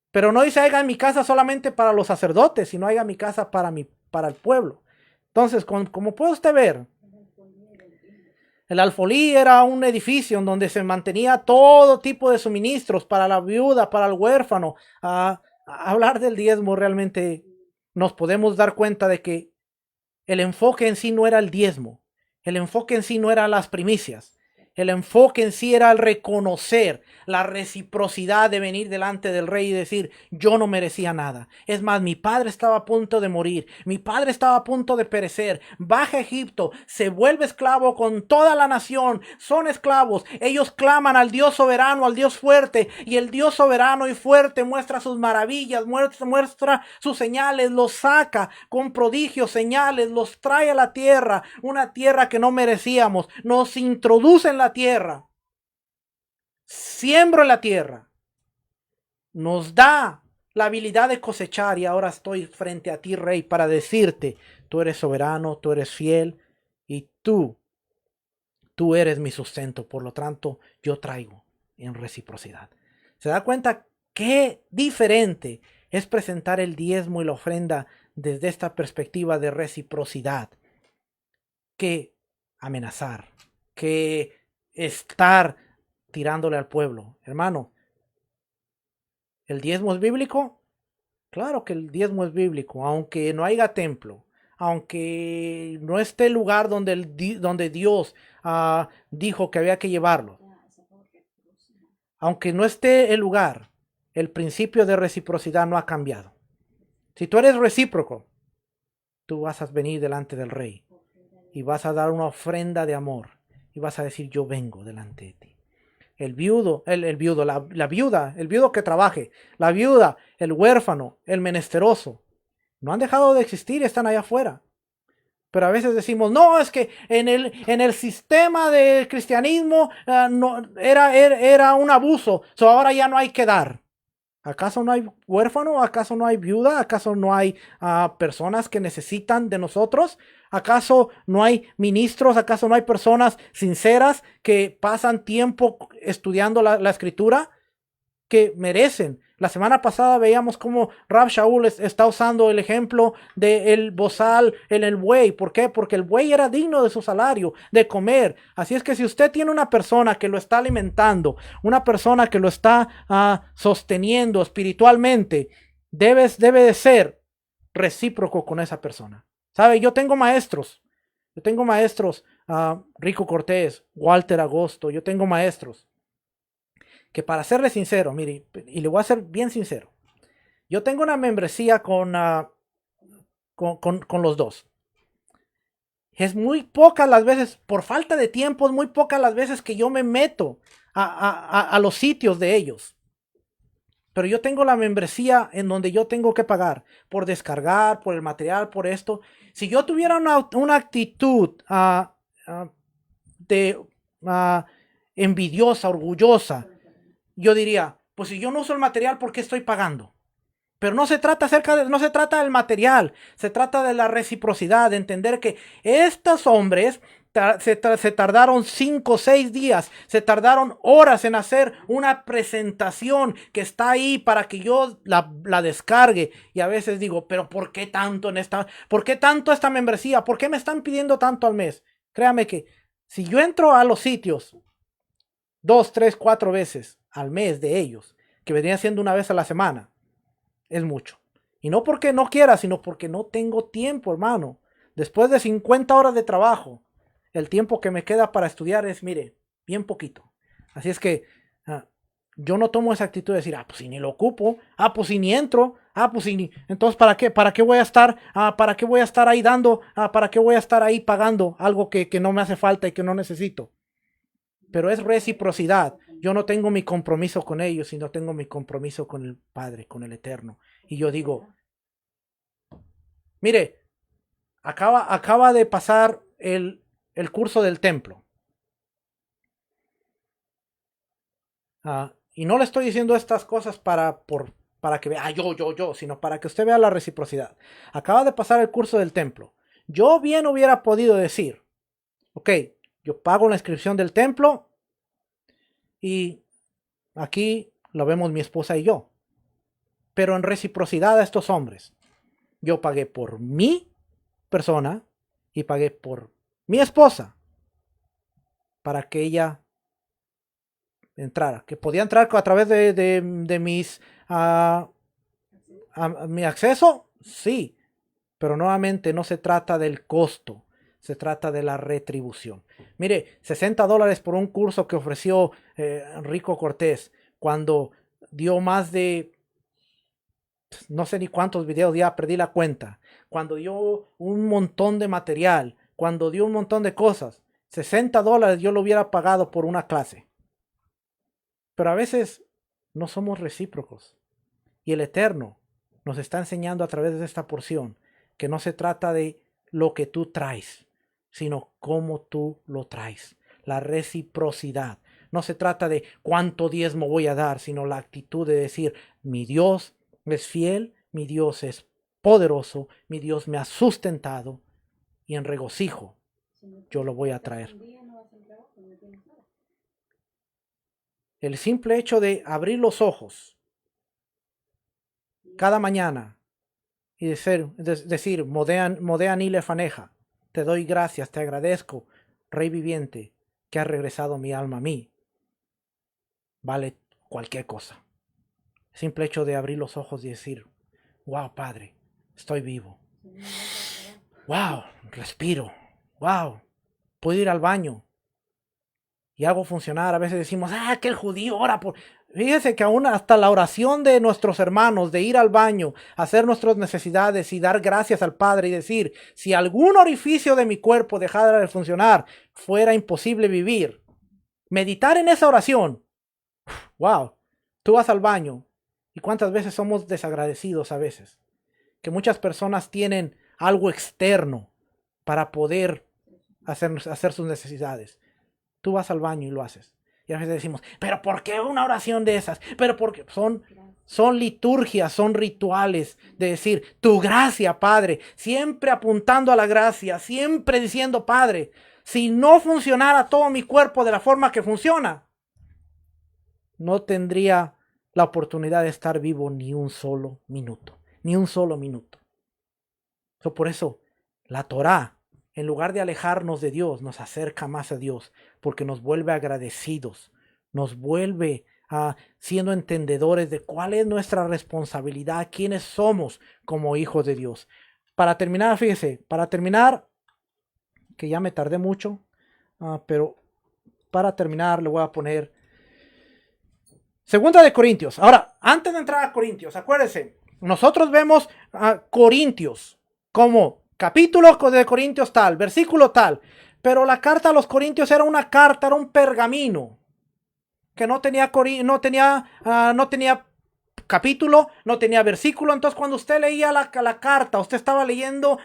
Pero no dice haga en mi casa solamente para los sacerdotes, sino haga en mi casa para el pueblo. Entonces, como puede usted ver, el alfolí era un edificio en donde se mantenía todo tipo de suministros para la viuda, para el huérfano. A hablar del diezmo realmente nos podemos dar cuenta de que el enfoque en sí no era el diezmo. El enfoque en sí no era las primicias. El enfoque en sí era el reconocer la reciprocidad de venir delante del rey y decir, yo no merecía nada. Es más, mi padre estaba a punto de morir, mi padre estaba a punto de perecer, baja a Egipto, se vuelve esclavo con toda la nación, son esclavos, ellos claman al Dios soberano, al Dios fuerte, y el Dios soberano y fuerte muestra sus maravillas, muestra sus señales, los saca con prodigios, señales, los trae a la tierra, una tierra que no merecíamos, nos introduce en la tierra, siembro en la tierra, nos da la habilidad de cosechar y ahora estoy frente a ti, rey, para decirte, tú eres soberano, tú eres fiel y tú eres mi sustento, por lo tanto yo traigo en reciprocidad. ¿Se da cuenta qué diferente es presentar el diezmo y la ofrenda desde esta perspectiva de reciprocidad que amenazar, que estar tirándole al pueblo? Hermano, ¿el diezmo es bíblico? Claro que el diezmo es bíblico, aunque no haya templo, aunque no esté el lugar donde Dios dijo que había que llevarlo, aunque no esté el lugar, el principio de reciprocidad no ha cambiado. Si tú eres recíproco, tú vas a venir delante del rey y vas a dar una ofrenda de amor y vas a decir, yo vengo delante de ti. El viudo, la viuda, el viudo que trabaje, la viuda, el huérfano, el menesteroso, no han dejado de existir, están allá afuera. Pero a veces decimos, no, es que en el sistema del cristianismo no, era un abuso, ahora ya no hay que dar. ¿Acaso no hay huérfano? ¿Acaso no hay viuda? ¿Acaso no hay personas que necesitan de nosotros? ¿Acaso no hay ministros? ¿Acaso no hay personas sinceras que pasan tiempo estudiando la escritura que merecen? La semana pasada veíamos cómo Rab Shaul está usando el ejemplo del bozal en el buey. ¿Por qué? Porque el buey era digno de su salario, de comer. Así es que si usted tiene una persona que lo está alimentando, una persona que lo está sosteniendo espiritualmente, debe de ser recíproco con esa persona. ¿Sabe? Yo tengo maestros, Rico Cortés, Walter Agosto, yo tengo maestros que, para serle sincero, mire, y le voy a ser bien sincero, yo tengo una membresía con los dos. Es muy pocas las veces, por falta de tiempo, es muy pocas las veces que yo me meto a los sitios de ellos. Pero yo tengo la membresía en donde yo tengo que pagar por descargar, por el material, por esto. Si yo tuviera una actitud envidiosa, orgullosa, yo diría, pues si yo no uso el material, ¿por qué estoy pagando? Pero no se trata no se trata del material, se trata de la reciprocidad, de entender que estos hombres se tardaron 5 o 6 días, se tardaron horas en hacer una presentación que está ahí para que yo la descargue. Y a veces digo, pero ¿por qué tanto esta membresía? ¿Por qué me están pidiendo tanto al mes? Créame que si yo entro a los sitios 2, 3, 4 veces al mes de ellos, que vendría siendo una vez a la semana, es mucho. Y no porque no quiera, sino porque no tengo tiempo, hermano. Después de 50 horas de trabajo, el tiempo que me queda para estudiar es, mire, bien poquito. Así es que yo no tomo esa actitud de decir, pues si ni lo ocupo, pues si ni entro, pues si ni... Entonces, ¿para qué voy a estar, para qué voy a estar ahí dando, para qué voy a estar ahí pagando algo que no me hace falta y que no necesito? Pero es reciprocidad. Yo no tengo mi compromiso con ellos, sino tengo mi compromiso con el Padre, con el Eterno. Y yo digo, mire, acaba de pasar el curso del templo. Y no le estoy diciendo estas cosas para que vea, yo, sino para que usted vea la reciprocidad. Acaba de pasar el curso del templo. Yo bien hubiera podido decir, ok, yo pago la inscripción del templo y aquí lo vemos mi esposa y yo. Pero en reciprocidad a estos hombres, yo pagué por mi persona y pagué por mi esposa para que ella entrara. Que podía entrar a través de mis mi acceso, sí. Pero nuevamente no se trata del costo, se trata de la retribución. Mire, $60 por un curso que ofreció Rico Cortés, cuando dio más de, no sé ni cuántos videos, ya perdí la cuenta, cuando dio un montón de material, cuando dio un montón de cosas. $60 yo lo hubiera pagado por una clase. Pero a veces no somos recíprocos. Y el Eterno nos está enseñando a través de esta porción que no se trata de lo que tú traes, sino cómo tú lo traes. La reciprocidad. No se trata de cuánto diezmo voy a dar, sino la actitud de decir, mi Dios es fiel, mi Dios es poderoso, mi Dios me ha sustentado y en regocijo yo lo voy a traer. El simple hecho de abrir los ojos cada mañana y decir, Modean y lefaneja, te doy gracias, te agradezco, Rey viviente, que ha regresado mi alma a mí, vale cualquier cosa. El simple hecho de abrir los ojos y decir, wow, Padre, estoy vivo. Wow, respiro. Wow, puedo ir al baño y hago funcionar. A veces decimos, que el judío ora por... Fíjese que aún hasta la oración de nuestros hermanos, de ir al baño, hacer nuestras necesidades y dar gracias al Padre y decir, si algún orificio de mi cuerpo dejara de funcionar, fuera imposible vivir. Meditar en esa oración. Wow, tú vas al baño. ¿Y cuántas veces somos desagradecidos a veces? Que muchas personas tienen algo externo para poder hacer sus necesidades. Tú vas al baño y lo haces. Y a veces decimos, ¿pero por qué una oración de esas? Pero porque son liturgias, son rituales de decir, tu gracia, Padre, siempre apuntando a la gracia, siempre diciendo, Padre, si no funcionara todo mi cuerpo de la forma que funciona, no tendría la oportunidad de estar vivo ni un solo minuto, ni un solo minuto. Por eso, la Torá, en lugar de alejarnos de Dios, nos acerca más a Dios, porque nos vuelve agradecidos, nos vuelve siendo entendedores de cuál es nuestra responsabilidad, quiénes somos como hijos de Dios. Para terminar, fíjese, que ya me tardé mucho, pero para terminar le voy a poner Segunda de Corintios. Ahora, antes de entrar a Corintios, acuérdense, nosotros vemos a Corintios como capítulo de Corintios tal, versículo tal, pero la carta a los Corintios era una carta, era un pergamino que no tenía capítulo, no tenía versículo. Entonces cuando usted leía la carta, usted estaba leyendo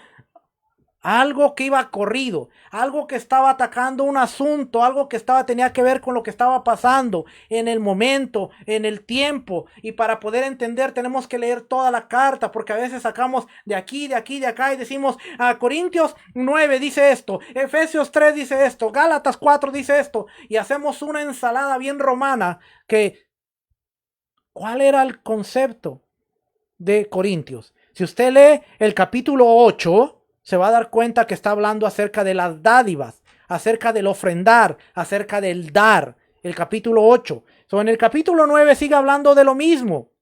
algo que iba corrido, algo que estaba atacando un asunto, algo que tenía que ver con lo que estaba pasando en el momento, en el tiempo. Y para poder entender tenemos que leer toda la carta, porque a veces sacamos de aquí, de aquí, de acá y decimos, Corintios 9 dice esto, Efesios 3 dice esto, Gálatas 4 dice esto, y hacemos una ensalada bien romana que, ¿cuál era el concepto de Corintios? Si usted lee el capítulo 8, se va a dar cuenta que está hablando acerca de las dádivas, acerca del ofrendar, acerca del dar. El capítulo 8. En el capítulo 9 sigue hablando de lo mismo.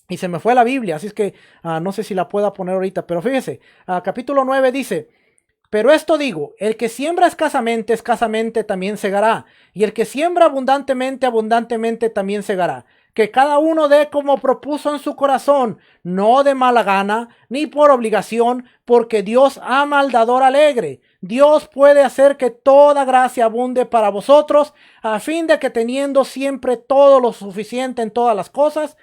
Y se me fue la Biblia, así es que no sé si la pueda poner ahorita. Pero fíjese, capítulo 9 dice, pero esto digo, el que siembra escasamente, escasamente también segará. Y el que siembra abundantemente, abundantemente también segará. Que cada uno dé como propuso en su corazón, no de mala gana, ni por obligación, porque Dios ama al dador alegre. Dios puede hacer que toda gracia abunde para vosotros, a fin de que teniendo siempre todo lo suficiente en todas las cosas,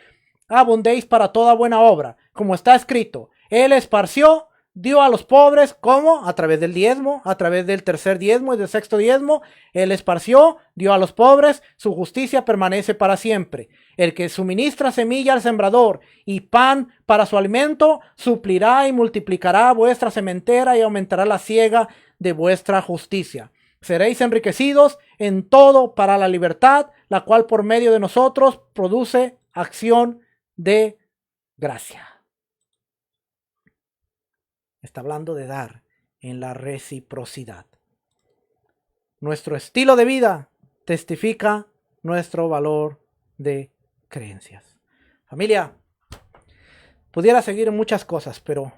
abundéis para toda buena obra. Como está escrito, Él esparció, dio a los pobres, ¿cómo? A través del diezmo, a través del tercer diezmo y del sexto diezmo. Él esparció, dio a los pobres, su justicia permanece para siempre. El que suministra semilla al sembrador y pan para su alimento, suplirá y multiplicará vuestra sementera y aumentará la siega de vuestra justicia. Seréis enriquecidos en todo para la libertad, la cual por medio de nosotros produce acción de gracia. Está hablando de dar en la reciprocidad. Nuestro estilo de vida testifica nuestro valor de creencias. Familia, pudiera seguir en muchas cosas, pero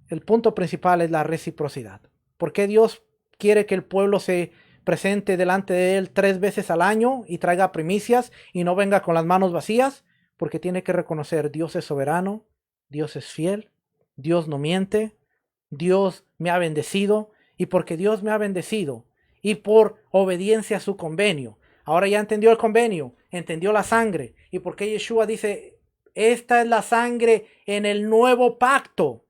el punto principal es la reciprocidad. ¿Por qué Dios quiere que el pueblo se presente delante de Él 3 veces al año y traiga primicias y no venga con las manos vacías? Porque tiene que reconocer: Dios es soberano, Dios es fiel, Dios no miente, Dios me ha bendecido, y porque Dios me ha bendecido y por obediencia a su convenio. Ahora ya entendió el convenio, entendió la sangre, y porque Yeshua dice: esta es la sangre en el nuevo pacto.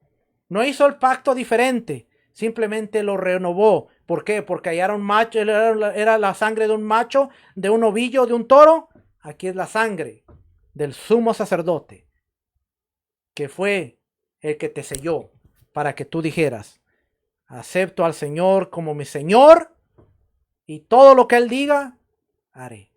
No hizo el pacto diferente, simplemente lo renovó. ¿Por qué? Porque allá era un macho, era la sangre de un macho, de un ovillo, de un toro. Aquí es la sangre del sumo sacerdote, que fue el que te selló para que tú dijeras: acepto al Señor como mi Señor, y todo lo que Él diga, haré.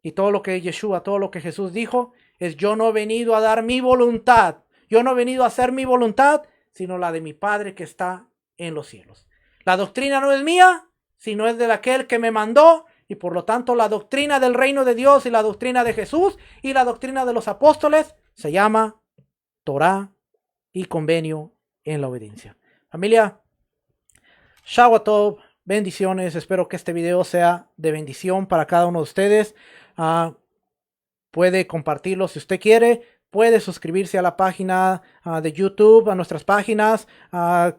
Y todo lo que Yeshua, todo lo que Jesús dijo es: yo no he venido a dar mi voluntad, yo no he venido a hacer mi voluntad, sino la de mi Padre que está en los cielos. La doctrina no es mía, sino es de aquel que me mandó, y por lo tanto la doctrina del reino de Dios y la doctrina de Jesús y la doctrina de los apóstoles se llama Torah y convenio en la obediencia. Familia, Shabbat Tov, bendiciones. Espero que este video sea de bendición para cada uno de ustedes. Puede compartirlo si usted quiere. Puede suscribirse a la página de YouTube, a nuestras páginas.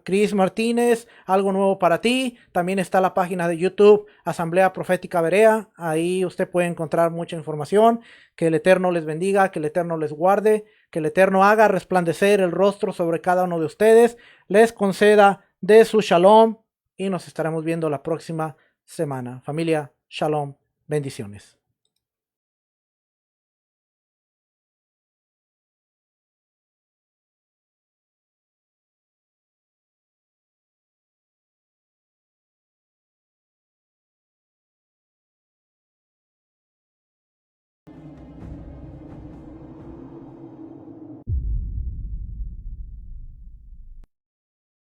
Chris Martínez, algo nuevo para ti. También está la página de YouTube, Asamblea Profética Berea. Ahí usted puede encontrar mucha información. Que el Eterno les bendiga, que el Eterno les guarde, que el Eterno haga resplandecer el rostro sobre cada uno de ustedes. Les conceda de su shalom, y nos estaremos viendo la próxima semana. Familia, shalom, bendiciones.